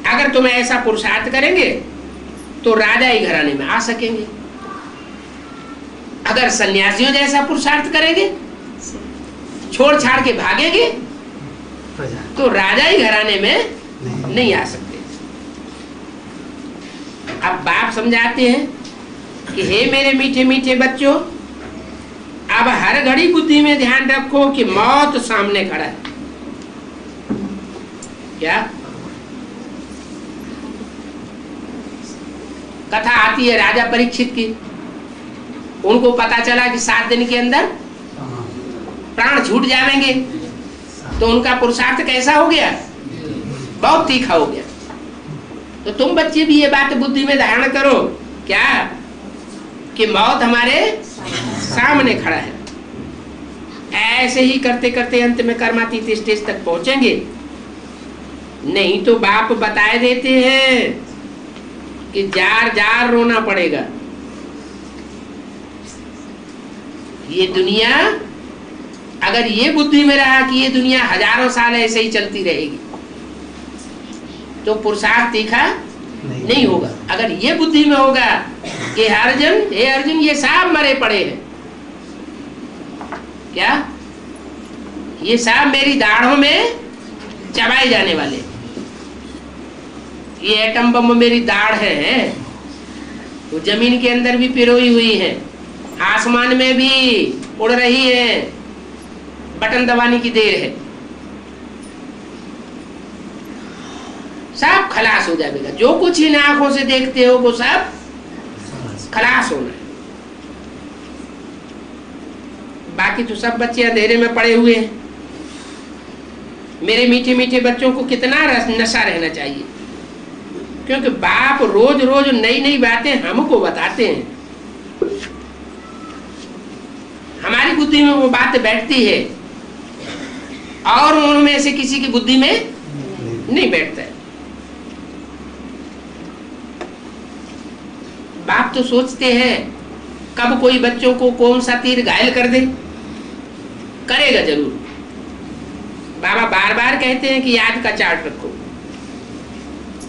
अगर तुम ऐसा पुरुषार्थ करेंगे तो राजा ही घराने में आ सकेंगे। अगर सन्यासियों जैसा पुरुषार्थ करेंगे, छोड़ छाड़ के भागेंगे, तो राजा ही घराने में नहीं आ सकते। अब बाप समझाते हैं कि हे मेरे मीठे मीठे बच्चों, अब हर घड़ी बुद्धि में ध्यान रखो कि मौत सामने खड़ा है। क्या कथा आती है राजा परीक्षित की, उनको पता चला कि 7 दिन के अंदर प्राण छूट जाएंगे, तो उनका पुरुषार्थ कैसा हो गया? बहुत तीखा हो गया। तो तुम बच्चे भी ये बात बुद्धि में धारण करो, क्या कि मौत हमारे सामने खड़ा है। ऐसे ही करते करते अंत में कर्मातीत स्टेज तक पहुंचेंगे। नहीं तो बाप बताए देते हैं कि जार जार रोना पड़ेगा। ये दुनिया, अगर ये बुद्धि में रहा कि ये दुनिया हजारों साल ऐसे ही चलती रहेगी, तो पुरुषार्थ तीखा नहीं होगा। अगर ये बुद्धि में होगा कि हे अर्जुन ये सब मरे पड़े हैं, क्या ये सब मेरी दाढ़ों में चबाए जाने वाले, ये एटम बम मेरी दाढ़ है, वो जमीन के अंदर भी पिरोई हुई है, आसमान में भी उड़ रही है, बटन दबाने की देर है, सब खलास हो जाएगा। जो कुछ इन आंखों से देखते हो वो सब खलास होना है। बाकी तो सब बच्चे अंधेरे में पड़े हुए हैं। मेरे मीठे मीठे बच्चों को कितना नशा रहना चाहिए, क्योंकि बाप रोज रोज नई नई बातें हमको बताते हैं। हमारी बुद्धि में वो बात बैठती है और उनमें से किसी की बुद्धि में नहीं बैठता है। बाप तो सोचते हैं कब कोई बच्चों को कौन सा तीर घायल कर दे, करेगा जरूर। बाबा बार बार कहते हैं कि याद का चार्ट रखो,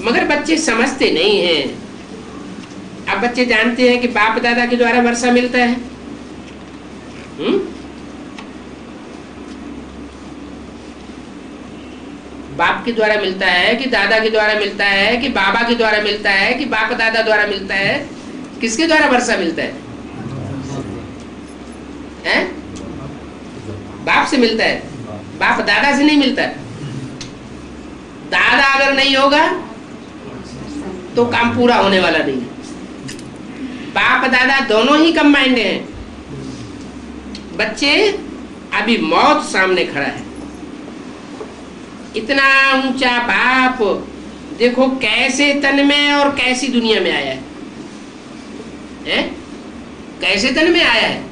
मगर बच्चे समझते नहीं हैं। अब बच्चे जानते हैं कि बाप दादा के द्वारा वर्षा मिलता है, बाप के द्वारा मिलता है कि दादा के द्वारा मिलता है कि बाबा के द्वारा मिलता है कि बाप दादा द्वारा मिलता है? किसके द्वारा वर्षा मिलता है? हैं? बाप से मिलता है, बाप दादा से नहीं मिलता। दादा अगर नहीं होगा तो काम पूरा होने वाला नहीं। बाप दादा दोनों ही कंबाइंड हैं। बच्चे अभी मौत सामने खड़ा है, इतना ऊंचा बाप देखो कैसे तन में और कैसी दुनिया में आया है? कैसे तन में आया है?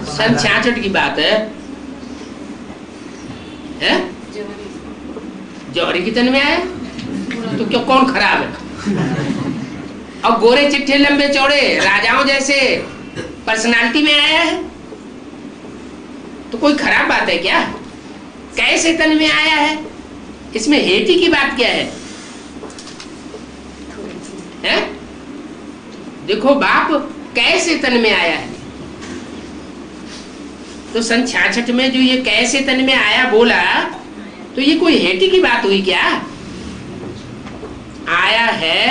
66 की बात है? जौहरी के तन में आया तो क्यों, कौन खराब है? और गोरे चिट्ठे लंबे चौड़े राजाओं जैसे पर्सनालिटी में आया है तो कोई खराब बात है क्या? कैसे तन में आया है, इसमें हेटी की बात क्या है? हैं? देखो बाप कैसे तन में आया है, तो सन 66 में जो ये कैसे तन में आया बोला तो ये कोई हेटी की बात हुई क्या? आया है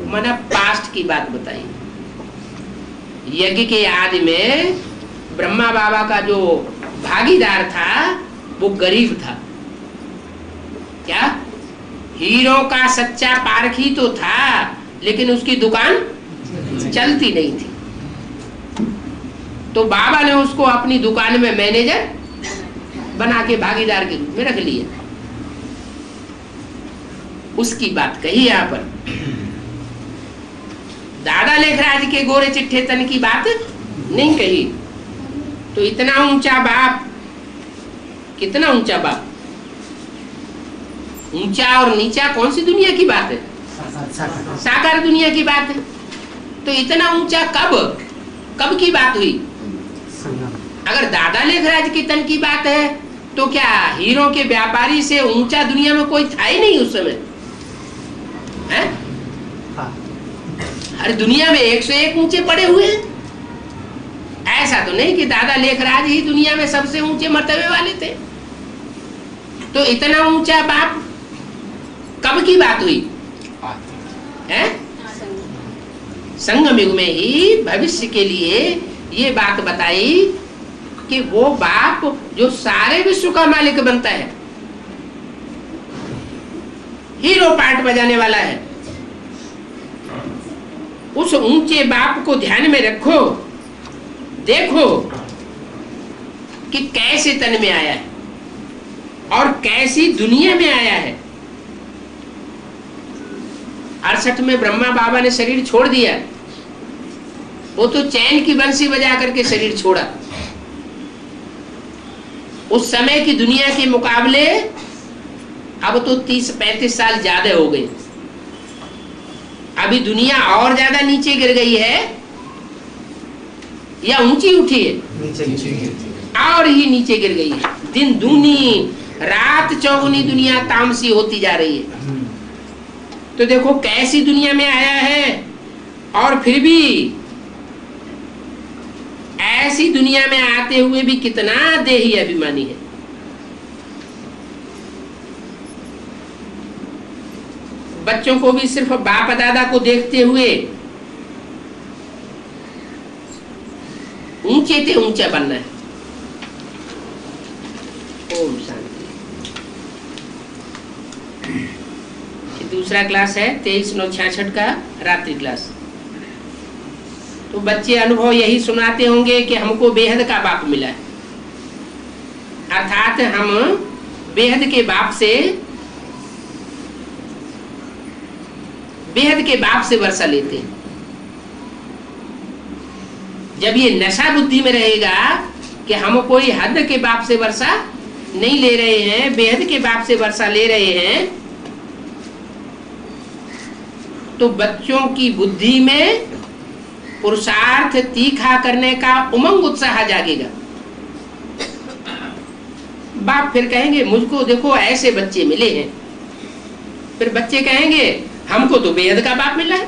माना पास्ट की बात बताई। यज्ञ के आदि में ब्रह्मा बाबा का जो भागीदार था वो गरीब था। क्या? हीरो का सच्चा पारखी तो था लेकिन उसकी दुकान चलती नहीं थी, तो बाबा ने उसको अपनी दुकान में मैनेजर बना के भागीदार के रूप में रख लिया। उसकी बात कही यहां पर। दादा लेखराज के गोरे चिट्ठे तन की बात नहीं कही। तो इतना ऊंचा बाप, कितना ऊंचा बाप, ऊंचा और नीचा कौन सी दुनिया की बात है? साकार दुनिया की बात है। तो इतना ऊंचा कब की बात हुई? अगर दादा लेखराज की तन की बात है तो क्या हीरो के व्यापारी से ऊंचा दुनिया में कोई था ही नहीं उस समय? है? हर दुनिया में 101 ऊंचे पड़े हुए हैं। ऐसा तो नहीं कि दादा लेखराज ही दुनिया में सबसे ऊंचे मर्तबे वाले थे। तो इतना ऊंचा बाप कब की बात हुई है? संगम युग में ही भविष्य के लिए ये बात बताई कि वो बाप जो सारे विश्व का मालिक बनता है, हीरो पार्ट बजाने वाला है, उस ऊंचे बाप को ध्यान में रखो, देखो कि कैसे तन में आया है और कैसी दुनिया में आया है। 68 में ब्रह्मा बाबा ने शरीर छोड़ दिया, वो तो चैन की बंसी बजा करके शरीर छोड़ा। उस समय की दुनिया के मुकाबले अब तो 30-35 साल ज्यादा हो गए। अभी दुनिया और ज्यादा नीचे गिर गई है या ऊंची उठी है? और ही नीचे गिर गई है। दिन दूनी रात चौगुनी दुनिया तामसी होती जा रही है। तो देखो कैसी दुनिया में आया है, और फिर भी ऐसी दुनिया में आते हुए भी कितना देही अभिमानी है। बच्चों को भी सिर्फ बाप दादा को देखते हुए ऊंचे से ऊंचा बनना है। ओम शांति। दूसरा क्लास है 23/9/66 का रात्रि क्लास। तो बच्चे अनुभव यही सुनाते होंगे कि हमको बेहद का बाप मिला है, अर्थात हम बेहद के बाप से वर्षा लेते हैं। जब ये नशा बुद्धि में रहेगा कि हम कोई हद के बाप से वर्षा नहीं ले रहे हैं, बेहद के बाप से वर्षा ले रहे हैं, तो बच्चों की बुद्धि में पुरुषार्थ तीखा करने का उमंग उत्साह जागेगा। बाप फिर कहेंगे मुझको देखो ऐसे बच्चे मिले हैं। फिर बच्चे कहेंगे हमको तो बेहद का बाप मिला है।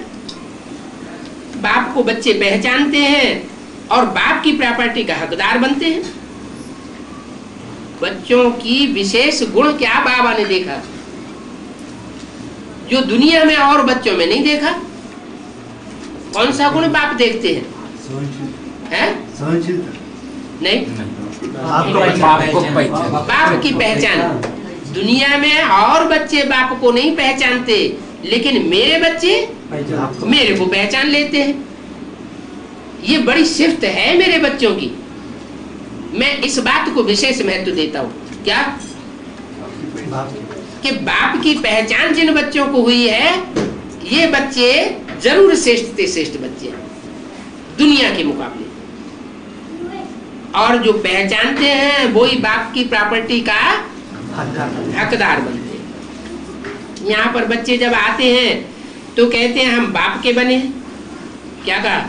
बाप को बच्चे पहचानते हैं और बाप की प्रॉपर्टी का हकदार बनते हैं। बच्चों की विशेष गुण क्या बाबा ने देखा जो दुनिया में और बच्चों में नहीं देखा? कौन सा गुण बाप देखते हैं? नहीं, बाप की पहचान। दुनिया में और बच्चे बाप को नहीं पहचानते, लेकिन मेरे बच्चे मेरे को पहचान लेते हैं। ये बड़ी सिफ्त है मेरे बच्चों की। मैं इस बात को विशेष महत्व देता हूँ। क्या? कि बाप की पहचान जिन बच्चों को हुई है, ये बच्चे जरूर श्रेष्ठ से श्रेष्ठ बच्चे हैं दुनिया के मुकाबले। और जो पहचानते हैं वही बाप की प्रॉपर्टी का हकदार बनते हैं। यहाँ पर बच्चे जब आते हैं तो कहते हैं हम बाप के बने। क्या कहा?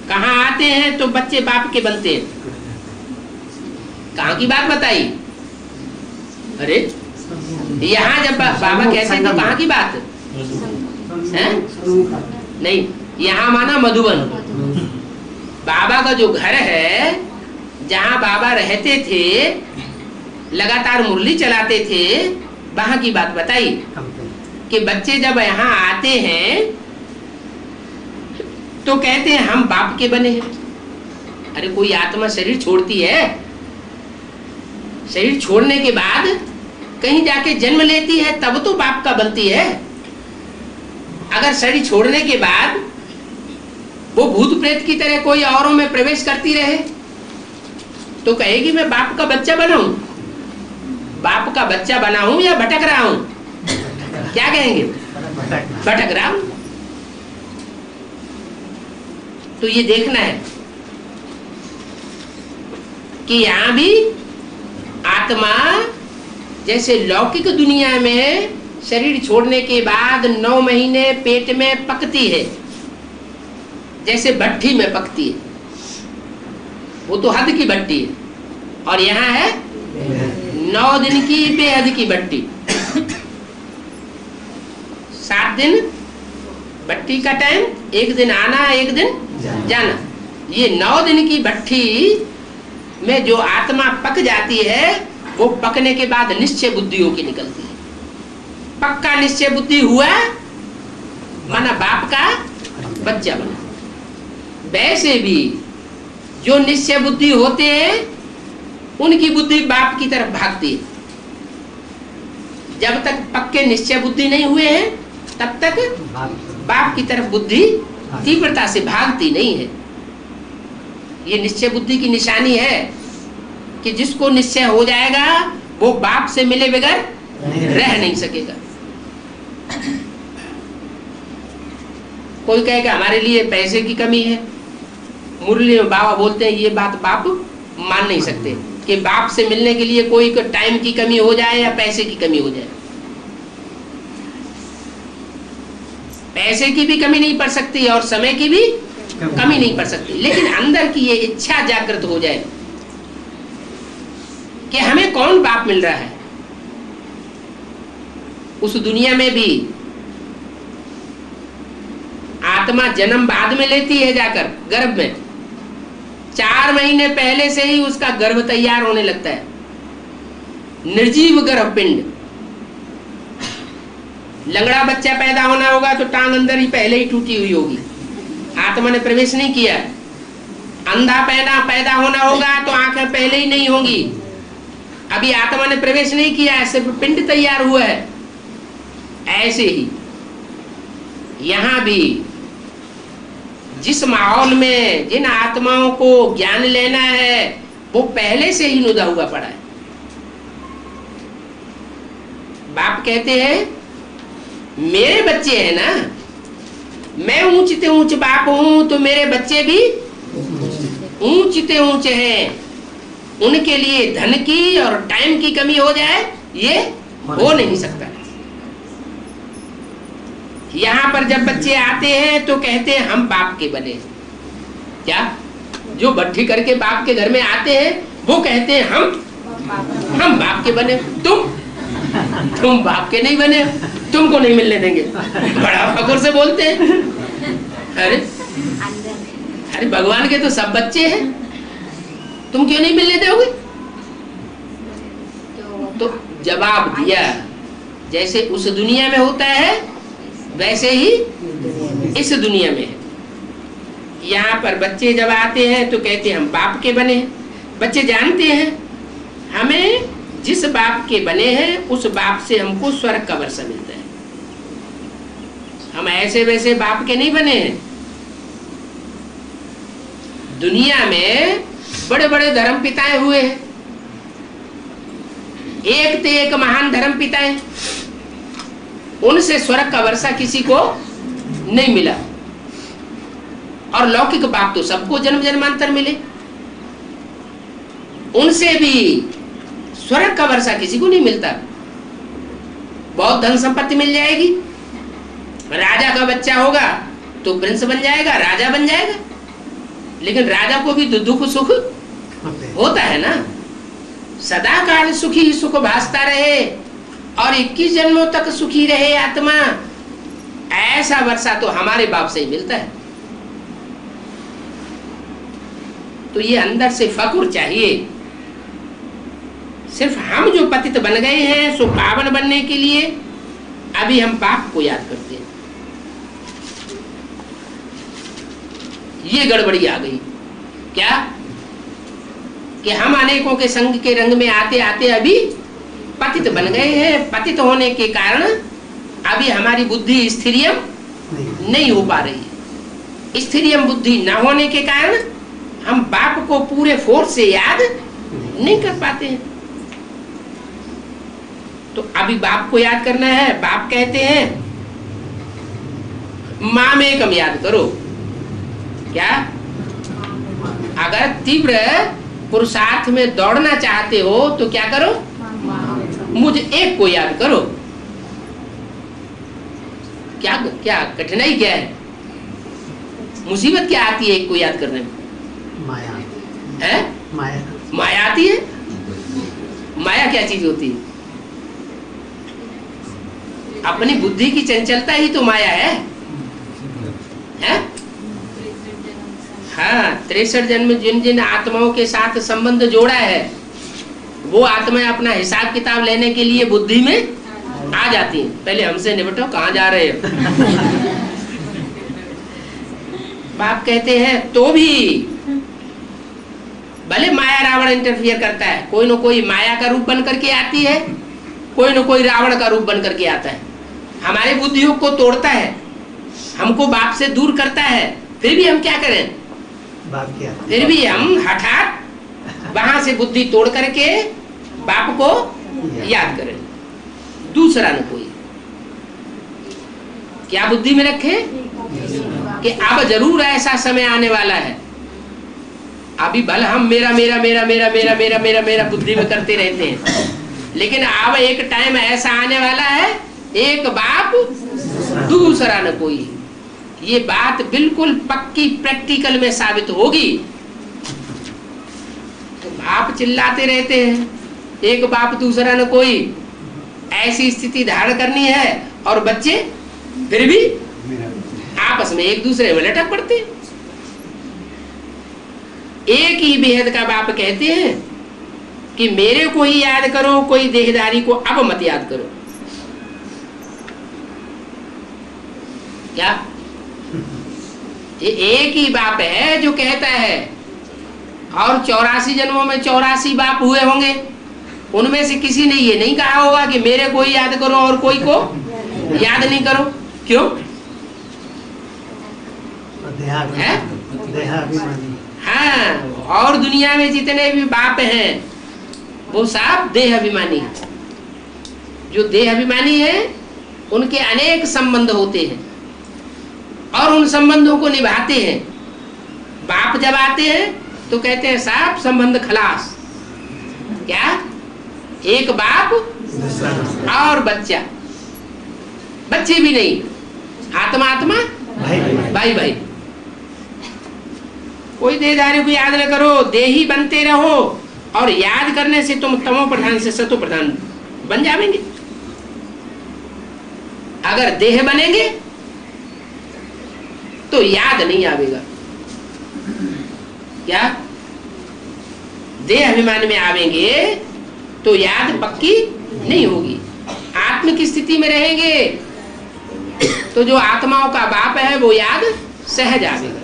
कहाँ आते हैं तो बच्चे बाप के बनते हैं। कहाँ की बात बताई? अरे यहाँ जब बाबा कहते तो कहाँ की बात है? नहीं, यहाँ माना मधुबन। बाबा का जो घर है, जहाँ बाबा रहते थे, लगातार मुरली चलाते थे, वहां की बात बताई कि बच्चे जब यहाँ आते हैं तो कहते हैं हम बाप के बने हैं। अरे कोई आत्मा शरीर छोड़ती है, शरीर छोड़ने के बाद कहीं जाके जन्म लेती है, तब तो बाप का बनती है। अगर शरीर छोड़ने के बाद वो भूत प्रेत की तरह कोई औरों में प्रवेश करती रहे तो कहेगी मैं बाप का बच्चा बना हूं, बाप का बच्चा बना हूं या भटक रहा हूं? क्या कहेंगे? भटक रहा हूं। तो ये देखना है कि यहां भी आत्मा जैसे लौकिक दुनिया में शरीर छोड़ने के बाद 9 महीने पेट में पकती है, जैसे भट्टी में पकती है, वो तो हद की भट्टी है, और यहाँ है 9 दिन की बेहद की भट्टी। 7 दिन भट्टी का टाइम, 1 दिन आना, 1 दिन जाना। ये 9 दिन की भट्टी में जो आत्मा पक जाती है, वो पकने के बाद निश्चय बुद्धि होकर निकलती है। पक्का निश्चय बुद्धि हुआ माना बाप का बच्चा बना। वैसे भी जो निश्चय बुद्धि होते हैं उनकी बुद्धि बाप की तरफ भागती है। जब तक पक्के निश्चय बुद्धि नहीं हुए हैं तब तक बाप की तरफ बुद्धि तीव्रता से भागती नहीं है। ये निश्चय बुद्धि की निशानी है कि जिसको निश्चय हो जाएगा वो बाप से मिले बगैर रह नहीं सकेगा। कोई कहेगा हमारे लिए पैसे की कमी है, मुरली में बाबा बोलते हैं ये बात बाप मान नहीं सकते कि बाप से मिलने के लिए कोई टाइम की कमी हो जाए या पैसे की कमी हो जाए। पैसे की भी कमी नहीं पड़ सकती और समय की भी कमी नहीं पड़ सकती, लेकिन अंदर की ये इच्छा जागृत हो जाए कि हमें कौन बाप मिल रहा है। उस दुनिया में भी आत्मा जन्म बाद में लेती है, जाकर गर्भ में 4 महीने पहले से ही उसका गर्भ तैयार होने लगता है। निर्जीव गर्भ पिंड। लंगड़ा बच्चा पैदा होना होगा तो टांग अंदर ही पहले ही टूटी हुई होगी, आत्मा ने प्रवेश नहीं किया। अंधा पैदा होना होगा तो आंखें पहले ही नहीं होंगी, अभी आत्मा ने प्रवेश नहीं किया है, सिर्फ पिंड तैयार हुआ है। ऐसे ही यहां भी जिस माहौल में जिन आत्माओं को ज्ञान लेना है वो पहले से ही नुदा हुआ पड़ा है। बाप कहते हैं मेरे बच्चे हैं ना, मैं ऊंचते ऊंच बाप हूं तो मेरे बच्चे भी ऊंचते ऊंचे हैं। उनके लिए धन की और टाइम की कमी हो जाए ये हो नहीं सकता। यहाँ पर जब बच्चे आते हैं तो कहते हैं हम बाप के बने। क्या? जो भट्टी करके बाप के घर में आते हैं वो कहते हैं हम बाप के बने। तुम बाप के नहीं बने, तुमको नहीं मिलने देंगे। बड़ा फखर से बोलते हैं। अरे भगवान के तो सब बच्चे हैं, तुम क्यों नहीं मिलने दोगे? तो जवाब दिया जैसे उस दुनिया में होता है वैसे ही इस दुनिया में है। यहाँ पर बच्चे जब आते हैं तो कहते हैं हम बाप के बने हैं। बच्चे जानते हैं हमें जिस बाप के बने हैं उस बाप से हमको स्वर्ग का वर्षा मिलता है। हम ऐसे वैसे बाप के नहीं बने हैं। दुनिया में बड़े बड़े धर्म पिताएं हुए हैं, एक ते एक महान धर्म पिताएं, उनसे स्वर्ग का वर्षा किसी को नहीं मिला। और लौकिक बाप तो सबको जन्म जन्मांतर मिले, उनसे भी स्वर्ग का वर्षा किसी को नहीं मिलता। बहुत धन संपत्ति मिल जाएगी, राजा का बच्चा होगा तो प्रिंस बन जाएगा, राजा बन जाएगा, लेकिन राजा को भी दुख सुख होता है ना। सदा काल सुखी सुख भासता रहे और 21 जन्मों तक सुखी रहे आत्मा, ऐसा वर्षा तो हमारे बाप से ही मिलता है। तो ये अंदर से फक्र चाहिए। सिर्फ हम जो पतित बन गए हैं सो पावन बनने के लिए अभी हम पाप को याद करते हैं। ये गड़बड़ी आ गई क्या कि हम अनेकों के संग के रंग में आते आते अभी पतित बन गए हैं। पतित होने के कारण अभी हमारी बुद्धि स्थिरियम नहीं हो पा रही है। स्थिरियम बुद्धि न होने के कारण हम बाप को पूरे फोर्स से याद नहीं कर पाते हैं। तो अभी बाप को याद करना है। बाप कहते हैं माँ में कम याद करो। क्या? अगर तीव्र पुरुषार्थ में दौड़ना चाहते हो तो क्या करो? मुझ एक को याद करो। क्या क्या कठिनाई क्या है? मुसीबत क्या आती है एक को याद करने में? माया है? माया आती है। माया क्या चीज होती है? अपनी बुद्धि की चंचलता ही तो माया है? हाँ, 63 जन्म जिन जिन आत्माओं के साथ संबंध जोड़ा है वो आत्माएं अपना हिसाब किताब लेने के लिए बुद्धि में आ जाती हैं। पहले हमसे निपटो, कहाँ जा रहे हो? बाप कहते हैं तो भी भले माया रावण इंटरफियर करता है, कोई न कोई माया का रूप बन करके आती है, कोई न कोई रावण का रूप बन करके आता है, हमारे बुद्धियों को तोड़ता है, हमको बाप से दूर करता है। फिर भी हम क्या करें? बाप क्या? फिर भी हम हठात वहां से बुद्धि तोड़ करके बाप को याद करें। दूसरा न कोई। क्या बुद्धि में रखे कि अब जरूर ऐसा समय आने वाला है। अभी भले हम मेरा मेरा मेरा मेरा मेरा मेरा मेरा मेरा बुद्धि में करते रहते हैं, लेकिन अब एक टाइम ऐसा आने वाला है, एक बाप दूसरा न कोई। ये बात बिल्कुल पक्की प्रैक्टिकल में साबित होगी। तो बाप चिल्लाते रहते हैं एक बाप दूसरा न कोई, ऐसी स्थिति धारण करनी है और बच्चे फिर भी आपस में एक दूसरे में लटक पड़ते हैं। एक ही बेहद का बाप कहते हैं कि मेरे को ही याद करो, कोई देहदारी को अब मत याद करो। क्या? ये एक ही बाप है जो कहता है, और 84 जन्मों में 84 बाप हुए होंगे, उनमें से किसी ने ये नहीं कहा होगा कि मेरे को ही याद करो और कोई को याद नहीं करो। क्यों? देहाभिमानी। हाँ, और दुनिया में जितने भी बाप हैं वो सब देह अभिमानी है। जो देह अभिमानी है उनके अनेक संबंध होते हैं और उन संबंधों को निभाते हैं। बाप जब आते हैं तो कहते हैं साहब संबंध खलास। क्या? एक बाप और बच्चा, बच्चे भी नहीं, आत्मा आत्मा भाई भाई। कोई देहधारी को याद न करो, देही बनते रहो, और याद करने से तुम तमो प्रधान से सतो प्रधान बन जाएंगे। अगर देह बनेंगे तो याद नहीं आवेगा। क्या? देह अभिमान में आवेंगे तो याद पक्की नहीं होगी। आत्म की स्थिति में रहेंगे तो जो आत्माओं का बाप है वो याद सहज आवेगा।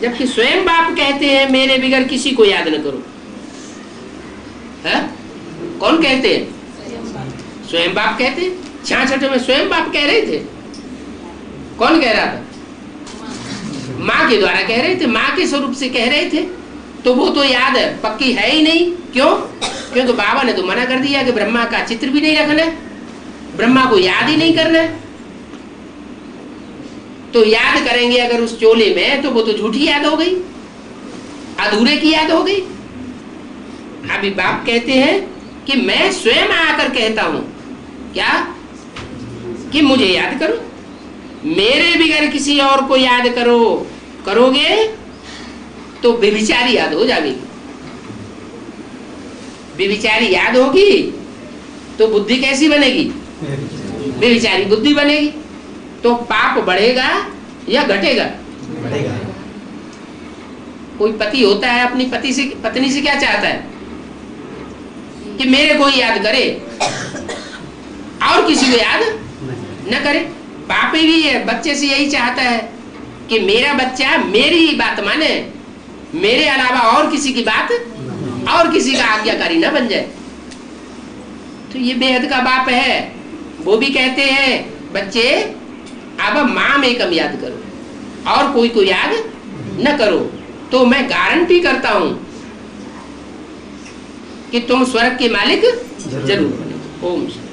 जबकि स्वयं बाप कहते हैं मेरे बिगर किसी को याद न करो। है? कौन कहते हैं? स्वयं बाप कहते हैं। 66 में स्वयं बाप कह रहे थे। कौन कह रहा था? माँ के द्वारा कह रहे थे, माँ के स्वरूप से कह रहे थे। तो वो तो याद पक्की है ही नहीं। क्यों? क्योंकि बाबा ने तो मना कर दिया कि ब्रह्मा का चित्र भी नहीं रखना है, ब्रह्मा को याद ही नहीं करना है। तो याद करेंगे अगर उस चोले में तो वो तो झूठी याद हो गई, अधूरे की याद हो गई। अभी बाप कहते हैं कि मैं स्वयं आकर कहता हूं क्या कि मुझे याद करो, मेरे बगैर किसी और को याद करोगे तो व्यभिचारी याद हो जाएगी। व्यभिचारी याद होगी तो बुद्धि कैसी बनेगी? व्यभिचारी बुद्धि बनेगी। तो पाप बढ़ेगा या घटेगा? बढ़ेगा। कोई पति होता है अपनी पत्नी से क्या चाहता है कि मेरे को याद करे और किसी को याद न करे। पापी भी है, बच्चे से यही चाहता है कि मेरा बच्चा मेरी ही बात माने, मेरे अलावा और किसी की बात और किसी का आज्ञाकारी न बन जाए। तो ये बेहद का बाप है। वो भी कहते हैं बच्चे अब माम एकम याद करो और कोई को याद न करो। तो मैं गारंटी करता हूं कि तुम स्वर्ग के मालिक जरूर बने। ओम शांति।